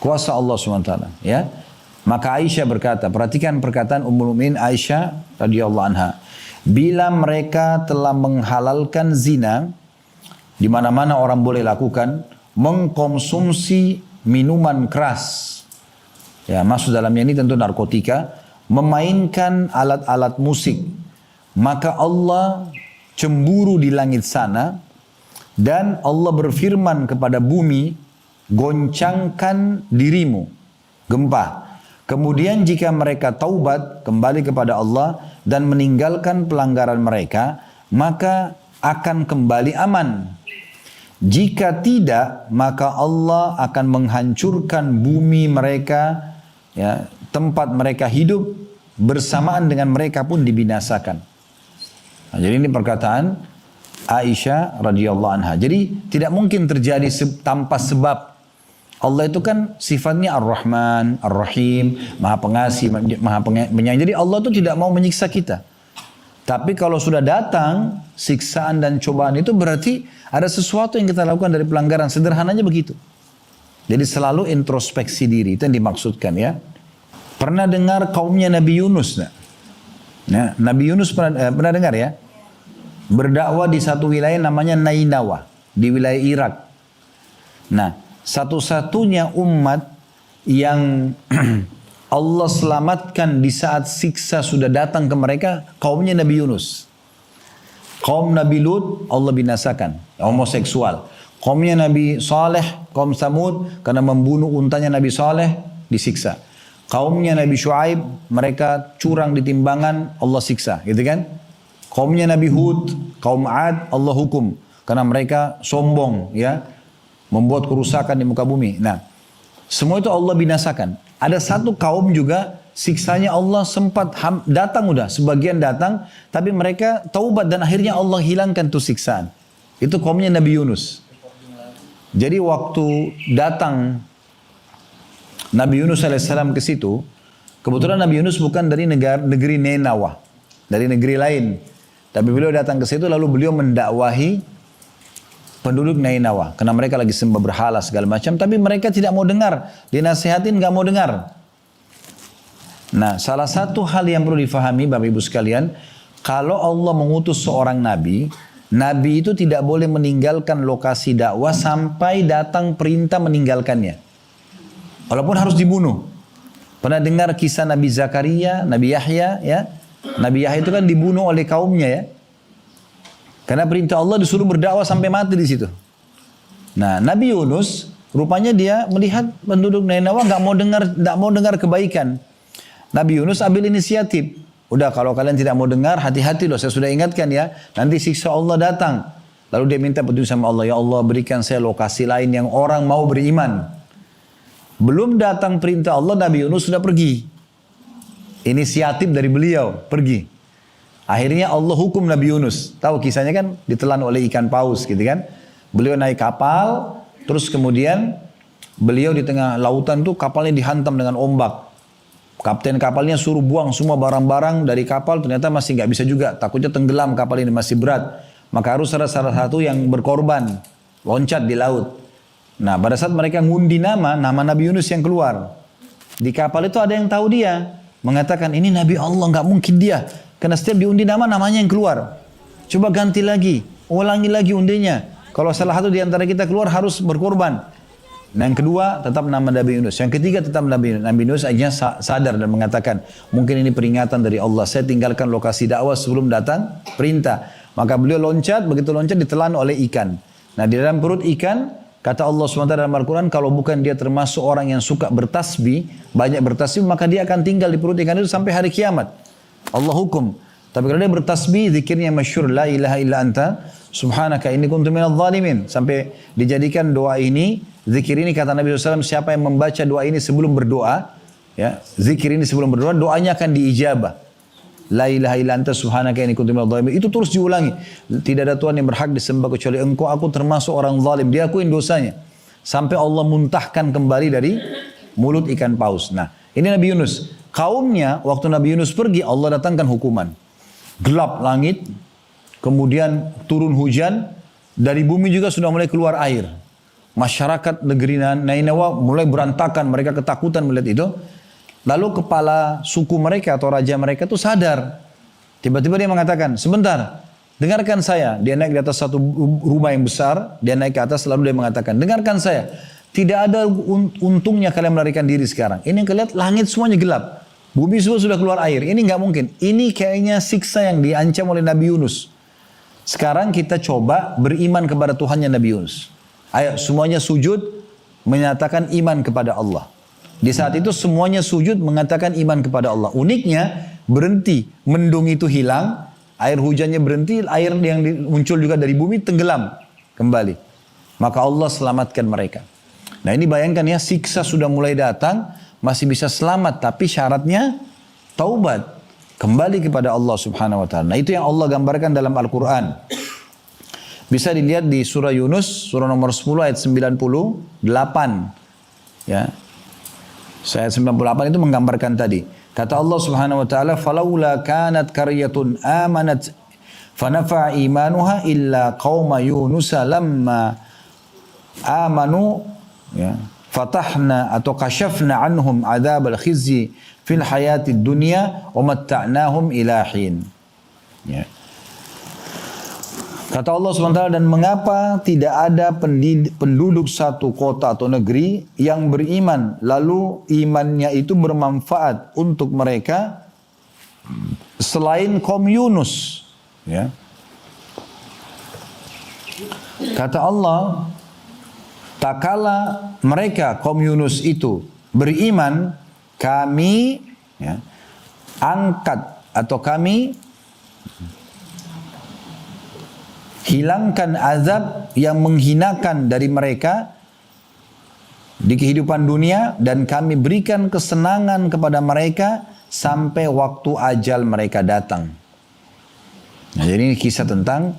Kuasa Allah SWT. Ya. Maka Aisyah berkata, perhatikan perkataan Ummul Mukminin Aisyah radhiyallahu anha. Bila mereka telah menghalalkan zina, di mana-mana orang boleh lakukan, mengkonsumsi minuman keras, ya masuk dalamnya ini tentu narkotika, memainkan alat-alat musik, maka Allah cemburu di langit sana, dan Allah berfirman kepada bumi, goncangkan dirimu, gempa. Kemudian jika mereka taubat kembali kepada Allah dan meninggalkan pelanggaran mereka, maka akan kembali aman. Jika tidak, maka Allah akan menghancurkan bumi mereka, ya, tempat mereka hidup bersamaan dengan mereka pun dibinasakan. Nah, jadi ini perkataan Aisyah radhiyallahu anha. Jadi tidak mungkin terjadi tanpa sebab. Allah itu kan sifatnya Ar-Rahman, Ar-Rahim, Maha Pengasih, Maha Penyayang. Jadi Allah itu tidak mau menyiksa kita. Tapi kalau sudah datang siksaan dan cobaan itu berarti ada sesuatu yang kita lakukan dari pelanggaran. Sederhananya begitu. Jadi selalu introspeksi diri, itu yang dimaksudkan ya. Pernah dengar kaumnya Nabi Yunus? Nah, Nabi Yunus pernah dengar ya? Berdakwah di satu wilayah namanya Nainawa, di wilayah Irak. Nah, satu-satunya umat yang Allah selamatkan di saat siksa sudah datang ke mereka, kaumnya Nabi Yunus. Kaum Nabi Lut, Allah binasakan, homoseksual. Kaumnya Nabi Saleh, kaum Samud, karena membunuh untanya Nabi Saleh, disiksa. Kaumnya Nabi Shu'aib, mereka curang di timbangan, Allah siksa, gitu kan? Kaumnya Nabi Hud, kaum Ad, Allah hukum. Karena mereka sombong, ya. Membuat kerusakan di muka bumi. Nah, semua itu Allah binasakan. Ada satu kaum juga, siksanya Allah sempat datang udah. Sebagian datang, tapi mereka taubat dan akhirnya Allah hilangkan tuh siksaan. Itu kaumnya Nabi Yunus. Jadi waktu datang Nabi Yunus AS ke situ, kebetulan Nabi Yunus bukan dari negeri Nenawa, dari negeri lain. Tapi beliau datang ke situ lalu beliau mendakwahi penduduk Nainawa, karena mereka lagi sembah berhala segala macam, tapi mereka tidak mau dengar, dinasihatin nggak mau dengar. Nah, salah satu hal yang perlu difahami Bapak Ibu sekalian, kalau Allah mengutus seorang nabi, nabi itu tidak boleh meninggalkan lokasi dakwah sampai datang perintah meninggalkannya. Walaupun harus dibunuh. Pernah dengar kisah Nabi Zakaria, Nabi Yahya, ya? Nabi Yahya itu kan dibunuh oleh kaumnya ya. Karena perintah Allah disuruh berdakwah sampai mati di situ. Nah, Nabi Yunus Rupanya dia melihat penduduk Nainawa nggak mau dengar kebaikan. Nabi Yunus ambil inisiatif. Udah kalau kalian tidak mau dengar, hati-hati loh, saya sudah ingatkan ya. Nanti siksa Allah datang. Lalu dia minta petunjuk sama Allah, ya Allah berikan saya lokasi lain yang orang mau beriman. Belum datang perintah Allah, Nabi Yunus sudah pergi. Inisiatif dari beliau, pergi. Akhirnya Allah hukum Nabi Yunus. Tahu kisahnya kan, ditelan oleh ikan paus gitu kan. Beliau naik kapal, terus kemudian beliau di tengah lautan tuh kapalnya dihantam dengan ombak. Kapten kapalnya suruh buang semua barang-barang dari kapal, ternyata masih nggak bisa juga. Takutnya tenggelam kapal ini, masih berat. Maka harus ada salah satu yang berkorban, loncat di laut. Nah pada saat mereka ngundi nama Nabi Yunus yang keluar. Di kapal itu ada yang tahu dia. Mengatakan ini Nabi Allah, nggak mungkin dia. Karena setiap diundi namanya yang keluar. Coba ganti lagi, ulangi lagi undinya. Kalau salah satu di antara kita keluar harus berkorban. Nah yang kedua tetap nama Nabi Yunus. Yang ketiga tetap Nabi Yunus. Nabi Yunus akhirnya sadar dan mengatakan, mungkin ini peringatan dari Allah. Saya tinggalkan lokasi dakwah sebelum datang perintah. Maka beliau loncat, begitu loncat ditelan oleh ikan. Nah di dalam perut ikan, kata Allah SWT dalam Al-Quran, kalau bukan dia termasuk orang yang suka bertasbih, banyak bertasbih, maka dia akan tinggal di perut ikan itu sampai hari kiamat. Allah hukum. Tapi kalau dia bertasbih, zikirnya masyhur, la ilaha illa anta, subhanaka inni kuntu minadh dhalimin. Sampai dijadikan doa ini, zikir ini kata Nabi SAW, siapa yang membaca doa ini sebelum berdoa, ya, zikir ini sebelum berdoa, doanya akan diijabah. La ilaha illa anta subhanaka inni kuntu minadh dhalimin. Itu terus diulangi. Tidak ada Tuhan yang berhak disembah kecuali Engkau, aku termasuk orang zalim. Dia akuin dosanya. Sampai Allah muntahkan kembali dari mulut ikan paus. Nah, ini Nabi Yunus. Kaumnya waktu Nabi Yunus pergi, Allah datangkan hukuman. Gelap langit, kemudian turun hujan, dari bumi juga sudah mulai keluar air. Masyarakat negeri Nainawa mulai berantakan, mereka ketakutan melihat itu. Lalu kepala suku mereka atau raja mereka itu sadar. Tiba-tiba dia mengatakan, sebentar, dengarkan saya. Dia naik di atas satu rumah yang besar, dia naik ke atas lalu dia mengatakan, dengarkan saya. Tidak ada untungnya kalian melarikan diri sekarang. Ini kalian langit semuanya gelap. Bumi semua sudah keluar air. Ini nggak mungkin. Ini kayaknya siksa yang diancam oleh Nabi Yunus. Sekarang kita coba beriman kepada Tuhannya Nabi Yunus. Ayo semuanya sujud menyatakan iman kepada Allah. Di saat itu semuanya sujud mengatakan iman kepada Allah. Uniknya berhenti, mendung itu hilang, air hujannya berhenti, air yang muncul juga dari bumi tenggelam kembali. Maka Allah selamatkan mereka. Nah ini bayangkan ya, siksa sudah mulai datang, masih bisa selamat, tapi syaratnya taubat, kembali kepada Allah Subhanahu Wa Taala. Nah itu yang Allah gambarkan dalam Al-Quran. Bisa dilihat di surah Yunus, surah nomor 10 ayat 98. Ya. Ayat 98 itu menggambarkan tadi. Kata Allah Subhanahu wa taala, "Falaula kanat qaryatun amanat fanafa imanuha illa qauma Yunus lamma amanu ya fatahna atau kashafna anhum adzabal khizyi fil hayatid dunya wa matta'nahum ila hin." Ya. Kata Allah SWT, dan mengapa tidak ada penduduk satu kota atau negeri yang beriman, lalu imannya itu bermanfaat untuk mereka selain kaum Yunus. Ya. Kata Allah, tak kala mereka kaum Yunus itu beriman, kami ya, angkat atau kami hilangkan azab yang menghinakan dari mereka di kehidupan dunia, dan kami berikan kesenangan kepada mereka sampai waktu ajal mereka datang. Nah, jadi ini kisah tentang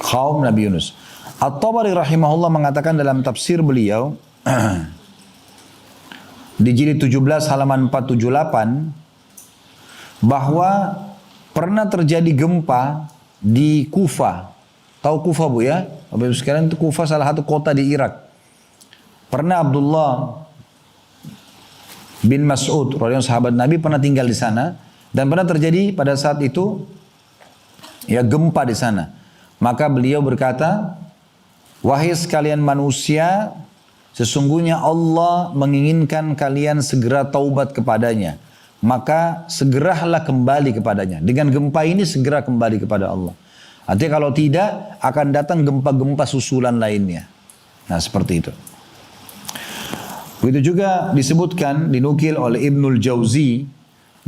kaum Nabi Yunus. At-Tabari rahimahullah mengatakan dalam tafsir beliau di jilid 17 halaman 478 bahwa pernah terjadi gempa di Kufah. Tahu Kufah bu ya? Bapak Ibu sekalian, itu Kufah salah satu kota di Irak. Pernah Abdullah bin Mas'ud, sahabat Nabi, pernah tinggal di sana, dan pernah terjadi pada saat itu ya gempa di sana. Maka beliau berkata, wahai sekalian manusia, sesungguhnya Allah menginginkan kalian segera taubat kepadanya. Maka segeralah kembali kepadanya. Dengan gempa ini segera kembali kepada Allah. Artinya kalau tidak, akan datang gempa-gempa susulan lainnya. Nah seperti itu. Begitu juga disebutkan, dinukil oleh Ibnul Jauzi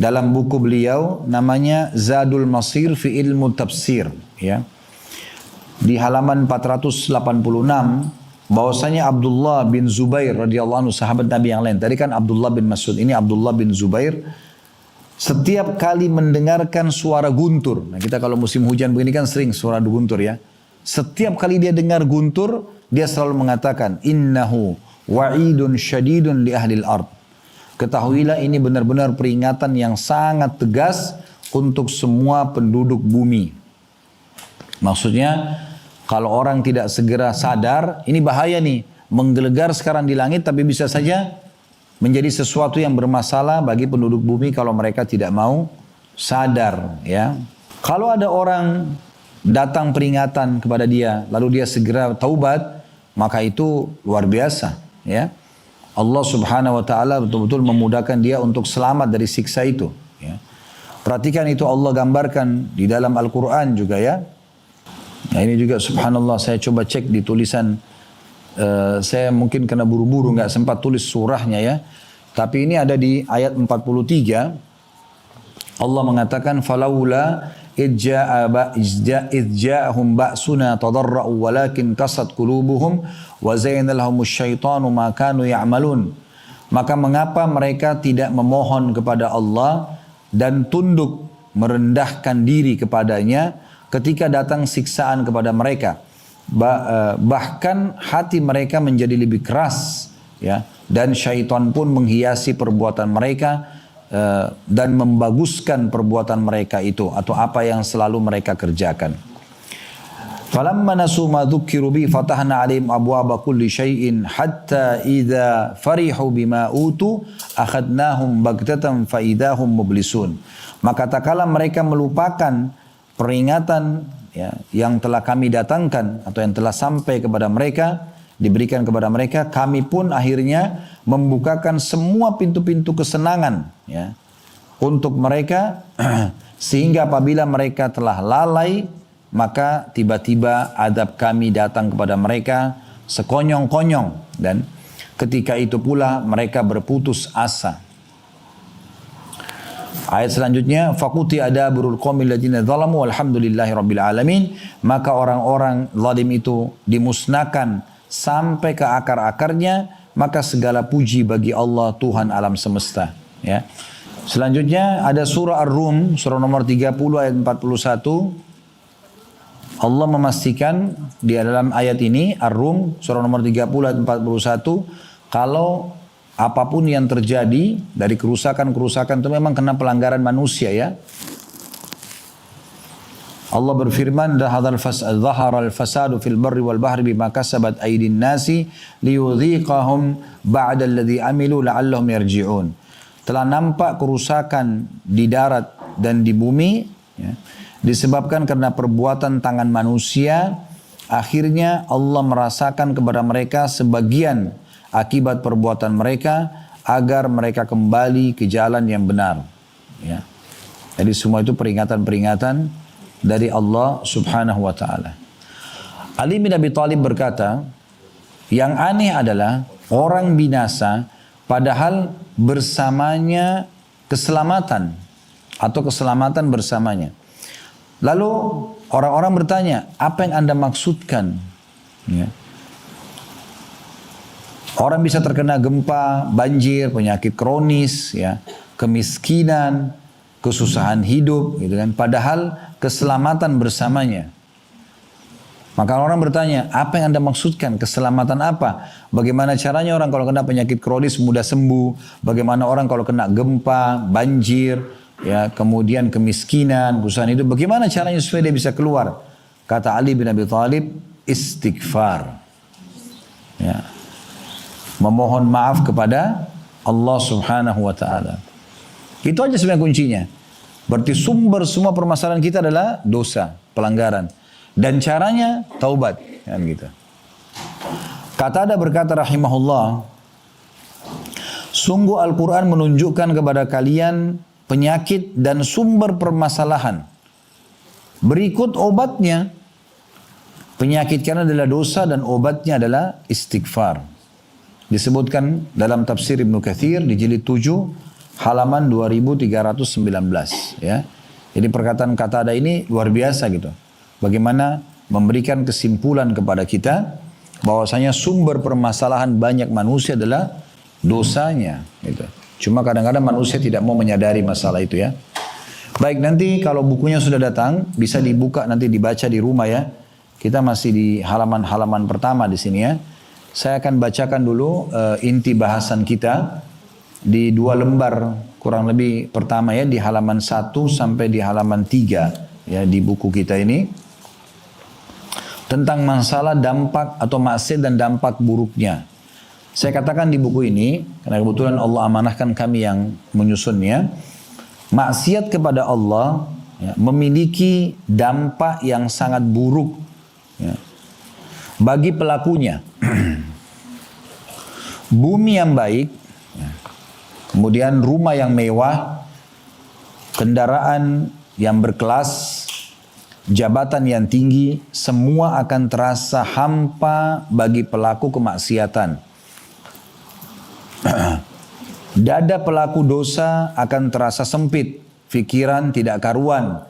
dalam buku beliau namanya Zadul Masir fi Ilmu Tafsir, ya. Di halaman 486 bahwasanya Abdullah bin Zubair radhiyallahu anhu, sahabat Nabi yang lain. Tadi kan Abdullah bin Mas'ud, ini Abdullah bin Zubair. Setiap kali mendengarkan suara guntur. Nah, kita kalau musim hujan begini kan sering suara guntur, ya. Setiap kali dia dengar guntur, dia selalu mengatakan, innahu wa'idun syadidun li ahlil ard. Ketahuilah ini benar-benar peringatan yang sangat tegas untuk semua penduduk bumi. Maksudnya, kalau orang tidak segera sadar, ini bahaya nih. Menggelegar sekarang di langit, tapi bisa saja menjadi sesuatu yang bermasalah bagi penduduk bumi kalau mereka tidak mau sadar, ya. Kalau ada orang datang peringatan kepada dia, lalu dia segera taubat, maka itu luar biasa, ya. Allah Subhanahu wa taala betul-betul memudahkan dia untuk selamat dari siksa itu, ya. Perhatikan itu Allah gambarkan di dalam Al-Qur'an juga, ya. Nah, ini juga subhanallah, saya coba cek di tulisan, saya mungkin kena buru-buru nggak sempat tulis surahnya, ya. Tapi ini ada di ayat 43. Allah mengatakan falaula idja'ahum ba'suna tadarra'u walakin kasat qulubuhum wa zayyana lahumus syaitanu ma kanu ya'malun. Maka mengapa mereka tidak memohon kepada Allah dan tunduk merendahkan diri kepadanya ketika datang siksaan kepada mereka. Bahkan hati mereka menjadi lebih keras, ya, dan syaitan pun menghiasi perbuatan mereka dan membaguskan perbuatan mereka itu atau apa yang selalu mereka kerjakan. Falamma nasu ma dzukkiru bi fatahna 'alaihim abwaaba kulli syai'in hatta idza farihu bima utu akhadnahum baghtatan fa idahum mublisun. Maka tak kala mereka melupakan peringatan, ya, yang telah kami datangkan atau yang telah sampai kepada mereka, diberikan kepada mereka, kami pun akhirnya membukakan semua pintu-pintu kesenangan, ya, untuk mereka sehingga apabila mereka telah lalai, maka tiba-tiba adab kami datang kepada mereka sekonyong-konyong, dan ketika itu pula mereka berputus asa. Ayat selanjutnya, faquti adaburul qaumil ladzina zalamu walhamdulillahi rabbil alamin. Maka orang-orang zalim itu dimusnahkan sampai ke akar-akarnya, maka segala puji bagi Allah Tuhan alam semesta, ya. Selanjutnya ada surah Ar-Rum, surah nomor 30 ayat 41. Allah memastikan di dalam ayat ini, Ar-Rum surah nomor 30 ayat 41, kalau apapun yang terjadi dari kerusakan-kerusakan itu memang kena pelanggaran manusia, ya. Allah berfirman, "Dhahara al-fasadu fil barri wal bahri bima kasabat aydin nasi liyudhiqahum ba'da alladhi amilu la'allahum yarji'un." Telah nampak kerusakan di darat dan di bumi, ya, disebabkan karena perbuatan tangan manusia. Akhirnya Allah merasakan kepada mereka sebagian akibat perbuatan mereka agar mereka kembali ke jalan yang benar, ya. Jadi semua itu peringatan-peringatan dari Allah Subhanahu wa taala. Ali bin Abi Thalib berkata, yang aneh adalah orang binasa padahal bersamanya keselamatan atau keselamatan bersamanya. Lalu orang-orang bertanya, apa yang Anda maksudkan, ya? Orang bisa terkena gempa, banjir, penyakit kronis, ya, kemiskinan, kesusahan hidup, gitu kan. Padahal keselamatan bersamanya. Maka orang bertanya, apa yang Anda maksudkan? Keselamatan apa? Bagaimana caranya orang kalau kena penyakit kronis mudah sembuh? Bagaimana orang kalau kena gempa, banjir, ya, kemudian kemiskinan, kesusahan hidup? Bagaimana caranya supaya dia bisa keluar? Kata Ali bin Abi Thalib, istighfar. Ya. Memohon maaf kepada Allah Subhanahu wa taala. Itu aja sebenarnya kuncinya. Berarti sumber semua permasalahan kita adalah dosa, pelanggaran. Dan caranya taubat, kan gitu. Qatada berkata rahimahullah, sungguh Al-Quran menunjukkan kepada kalian penyakit dan sumber permasalahan. Berikut obatnya. Penyakit karena adalah dosa dan obatnya adalah istighfar. Disebutkan dalam tafsir Ibnu Katsir di jilid 7 halaman 2319 ya. Jadi perkataan Qatadah ini luar biasa gitu. Bagaimana memberikan kesimpulan kepada kita bahwasanya sumber permasalahan banyak manusia adalah dosanya gitu. Cuma kadang-kadang manusia tidak mau menyadari masalah itu ya. Baik, nanti kalau bukunya sudah datang bisa dibuka nanti dibaca di rumah ya. Kita masih di halaman-halaman pertama di sini ya. Saya akan bacakan dulu inti bahasan kita di 2 lembar kurang lebih pertama ya, di halaman 1 sampai di halaman 3 ya di buku kita ini. Tentang masalah dampak atau maksiat dan dampak buruknya. Saya katakan di buku ini, karena kebetulan Allah amanahkan kami yang menyusunnya, maksiat kepada Allah ya, memiliki dampak yang sangat buruk ya, bagi pelakunya. Bumi yang baik, kemudian rumah yang mewah, kendaraan yang berkelas, jabatan yang tinggi, semua akan terasa hampa bagi pelaku kemaksiatan. Dada pelaku dosa akan terasa sempit, pikiran tidak karuan,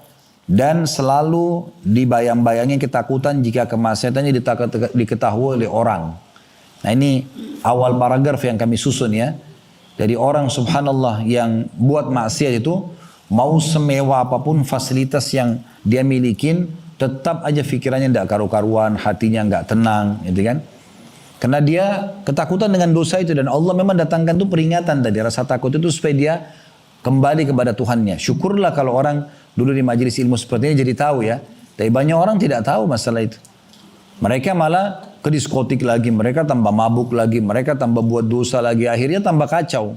dan selalu dibayang-bayangi ketakutan jika kemaksiatannya diketahui oleh orang. Nah ini awal paragraf yang kami susun ya. Dari orang subhanallah yang buat maksiat itu, mau semewah apapun fasilitas yang dia milikin, tetap aja pikirannya tidak karu-karuan, hatinya nggak tenang, gitu kan? Karena dia ketakutan dengan dosa itu, dan Allah memang datangkan itu peringatan tadi, rasa takut itu supaya dia kembali kepada Tuhannya. Syukurlah kalau orang dulu di majelis ilmu seperti ini jadi tahu ya. Tapi banyak orang tidak tahu masalah itu. Mereka malah ke diskotik lagi, mereka tambah mabuk lagi, mereka tambah buat dosa lagi, akhirnya tambah kacau.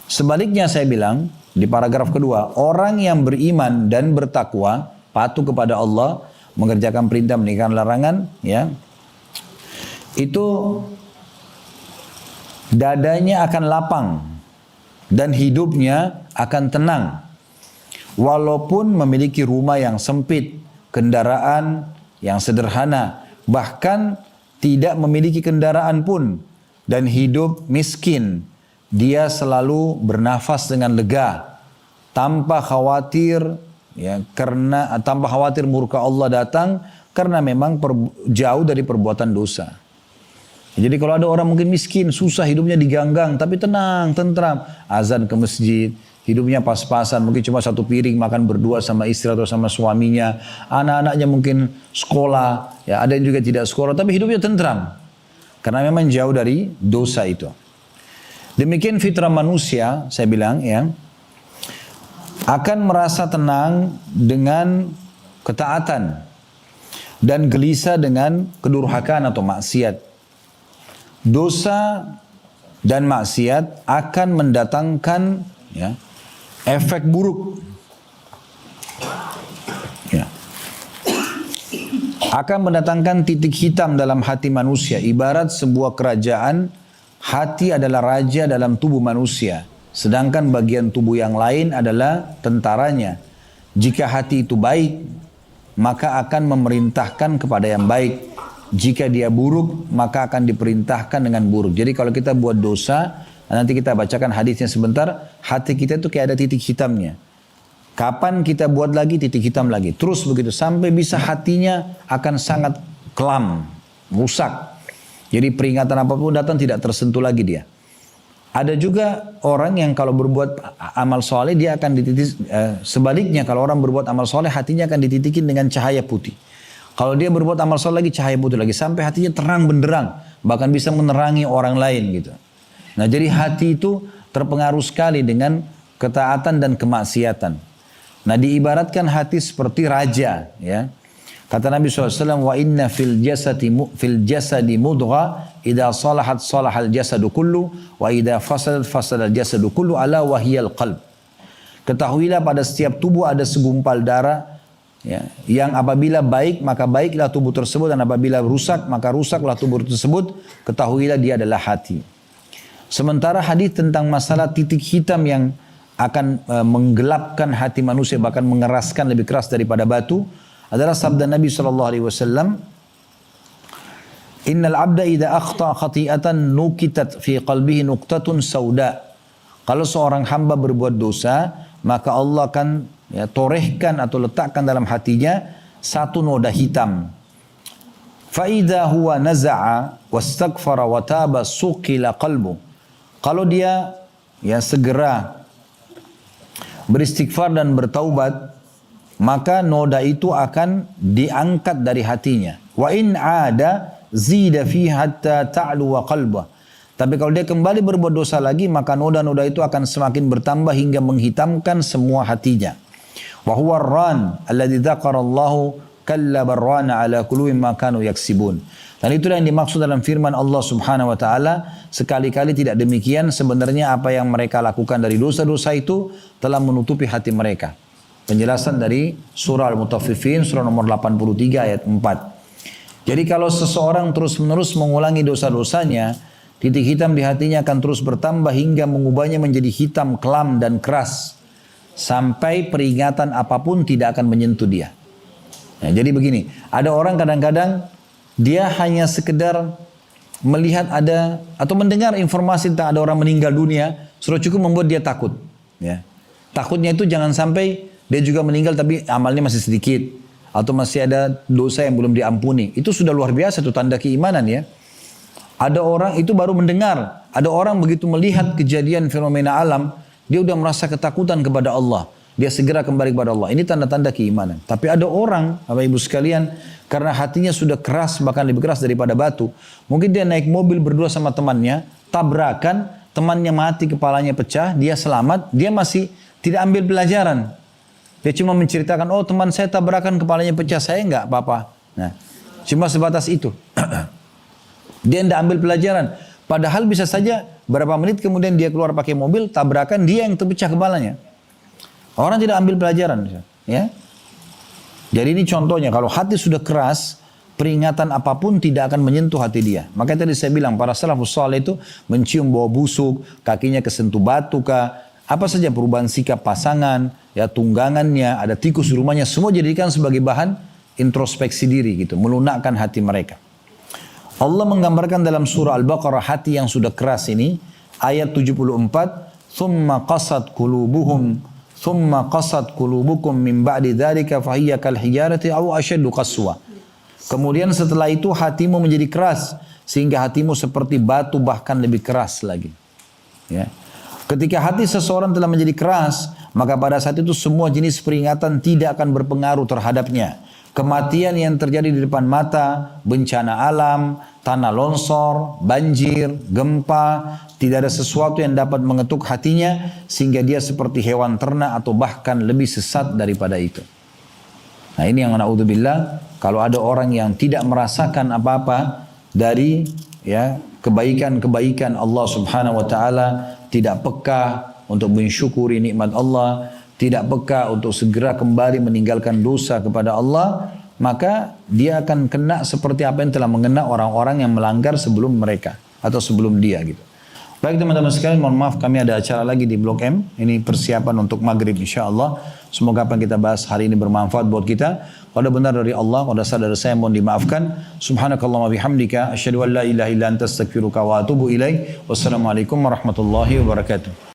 Sebaliknya saya bilang di paragraf kedua, orang yang beriman dan bertakwa, patuh kepada Allah, mengerjakan perintah, meninggalkan larangan, ya, itu dadanya akan lapang dan hidupnya akan tenang. Walaupun memiliki rumah yang sempit, kendaraan yang sederhana, bahkan tidak memiliki kendaraan pun, dan hidup miskin, dia selalu bernafas dengan lega, tanpa khawatir, ya, tanpa khawatir murka Allah datang, karena memang jauh dari perbuatan dosa. Jadi kalau ada orang mungkin miskin, susah hidupnya diganggang, tapi tenang, tentram, azan ke masjid, hidupnya pas-pasan, mungkin cuma satu piring makan berdua sama istri atau sama suaminya, anak-anaknya mungkin sekolah, ya ada yang juga tidak sekolah, tapi hidupnya tentram, karena memang jauh dari dosa itu. Demikian fitrah manusia, saya bilang ya, akan merasa tenang dengan ketaatan dan gelisah dengan kedurhakaan atau maksiat. Dosa dan maksiat akan mendatangkan ya, efek buruk. Ya. Akan mendatangkan titik hitam dalam hati manusia. Ibarat sebuah kerajaan, hati adalah raja dalam tubuh manusia. Sedangkan bagian tubuh yang lain adalah tentaranya. Jika hati itu baik, maka akan memerintahkan kepada yang baik. Jika dia buruk, maka akan diperintahkan dengan buruk. Jadi kalau kita buat dosa, nanti kita bacakan hadisnya sebentar, hati kita itu kayak ada titik hitamnya. Kapan kita buat lagi, titik hitam lagi. Terus begitu, sampai bisa hatinya akan sangat kelam, rusak. Jadi peringatan apapun datang tidak tersentuh lagi dia. Ada juga orang yang kalau berbuat amal soleh, dia akan dititik, sebaliknya kalau orang berbuat amal soleh, hatinya akan dititikin dengan cahaya putih. Kalau dia berbuat amal soleh lagi, cahaya putih lagi, sampai hatinya terang benderang, bahkan bisa menerangi orang lain gitu. Nah jadi hati itu terpengaruh sekali dengan ketaatan dan kemaksiatan. Nah diibaratkan hati seperti raja ya. Kata Nabi SAW, wa inna fil jasadi mudgha, idha salahat salahal jasadu kullu, wa idha fasadat fasadal jasadu kullu, ala wahiyal qalb. Ketahuilah pada setiap tubuh ada segumpal darah, ya, yang apabila baik maka baiklah tubuh tersebut, dan apabila rusak maka rusaklah tubuh tersebut. Ketahuilah dia adalah hati. Sementara hadis tentang masalah titik hitam yang akan menggelapkan hati manusia, bahkan mengeraskan lebih keras daripada batu, adalah sabda Nabi SAW, Innal abda idza akhta khati'atan nukitat fi qalbihi nuqtatun sauda. Kalau seorang hamba berbuat dosa, maka Allah akan torehkan atau letakkan dalam hatinya satu noda hitam. Fa idza huwa naza'a wastaghfara wa taba suqila qalbu. Kalau dia segera beristighfar dan bertaubat, maka noda itu akan diangkat dari hatinya. Wa in 'ada zida fi hatta ta'lu wa qalbah. Tapi kalau dia kembali berbuat dosa lagi, maka noda-noda itu akan semakin bertambah hingga menghitamkan semua hatinya. Wa huwa ar-ran alladzi dzakarallahu kalla barrana ala qulubi ma kanu yaksibun. Dan itulah yang dimaksud dalam firman Allah Subhanahu wa taala, sekali-kali tidak demikian, sebenarnya apa yang mereka lakukan dari dosa-dosa itu telah menutupi hati mereka. Penjelasan dari surah Al-Mutaffifin, surah nomor 83 ayat 4. Jadi kalau seseorang terus-menerus mengulangi dosa-dosanya, titik hitam di hatinya akan terus bertambah hingga mengubahnya menjadi hitam, kelam dan keras. Sampai peringatan apapun tidak akan menyentuh dia. Nah, jadi begini, ada orang kadang-kadang dia hanya sekedar melihat ada atau mendengar informasi tentang ada orang meninggal dunia, sudah cukup membuat dia takut. Ya. Takutnya itu jangan sampai dia juga meninggal tapi amalnya masih sedikit. Atau masih ada dosa yang belum diampuni. Itu sudah luar biasa, itu tanda keimanan ya. Ada orang itu baru mendengar. Ada orang begitu melihat kejadian fenomena alam, dia udah merasa ketakutan kepada Allah. Dia segera kembali kepada Allah. Ini tanda-tanda keimanan. Tapi ada orang, Bapak Ibu sekalian, karena hatinya sudah keras, bahkan lebih keras daripada batu. Mungkin dia naik mobil berdua sama temannya, tabrakan, temannya mati, kepalanya pecah, dia selamat, dia masih tidak ambil pelajaran. Dia cuma menceritakan, oh teman saya tabrakan kepalanya pecah, saya enggak apa-apa. Nah, cuma sebatas itu. Dia tidak ambil pelajaran. Padahal bisa saja berapa menit kemudian dia keluar pakai mobil, tabrakan, dia yang terpecah kepalanya. Orang tidak ambil pelajaran. Ya. Jadi ini contohnya, kalau hati sudah keras, peringatan apapun tidak akan menyentuh hati dia. Makanya tadi saya bilang, para salafus saleh itu mencium bau busuk, kakinya kesentuh batu kah, apa saja perubahan sikap pasangan, ya tunggangannya, ada tikus di rumahnya, semua jadikan sebagai bahan introspeksi diri gitu, melunakkan hati mereka. Allah menggambarkan dalam surah Al-Baqarah hati yang sudah keras ini, ayat 74, "Tsumma qasat qulubukum min ba'di dzalika fa hiya kal hijarati aw ashaddu qaswa." Kemudian setelah itu hatimu menjadi keras sehingga hatimu seperti batu bahkan lebih keras lagi. Ya. Ketika hati seseorang telah menjadi keras, maka pada saat itu semua jenis peringatan tidak akan berpengaruh terhadapnya. Kematian yang terjadi di depan mata, bencana alam, tanah longsor, banjir, gempa, tidak ada sesuatu yang dapat mengetuk hatinya sehingga dia seperti hewan ternak atau bahkan lebih sesat daripada itu. Nah ini yang na'udzubillah, kalau ada orang yang tidak merasakan apa-apa dari kebaikan-kebaikan Allah Subhanahu wa taala, tidak peka untuk mensyukuri nikmat Allah, tidak peka untuk segera kembali meninggalkan dosa kepada Allah, maka dia akan kena seperti apa yang telah mengena orang-orang yang melanggar sebelum mereka atau sebelum dia gitu. Baik teman-teman sekalian, mohon maaf kami ada acara lagi di Blok M. Ini persiapan untuk maghrib insyaAllah. Semoga apa yang kita bahas hari ini bermanfaat buat kita. Kalau ada benar dari Allah, kalau ada salah dari saya mohon dimaafkan. Subhanakallahumma bihamdika asyhadu an la ilaha illa anta astaghfiruka wa atubu ilaik. Wassalamualaikum warahmatullahi wabarakatuh.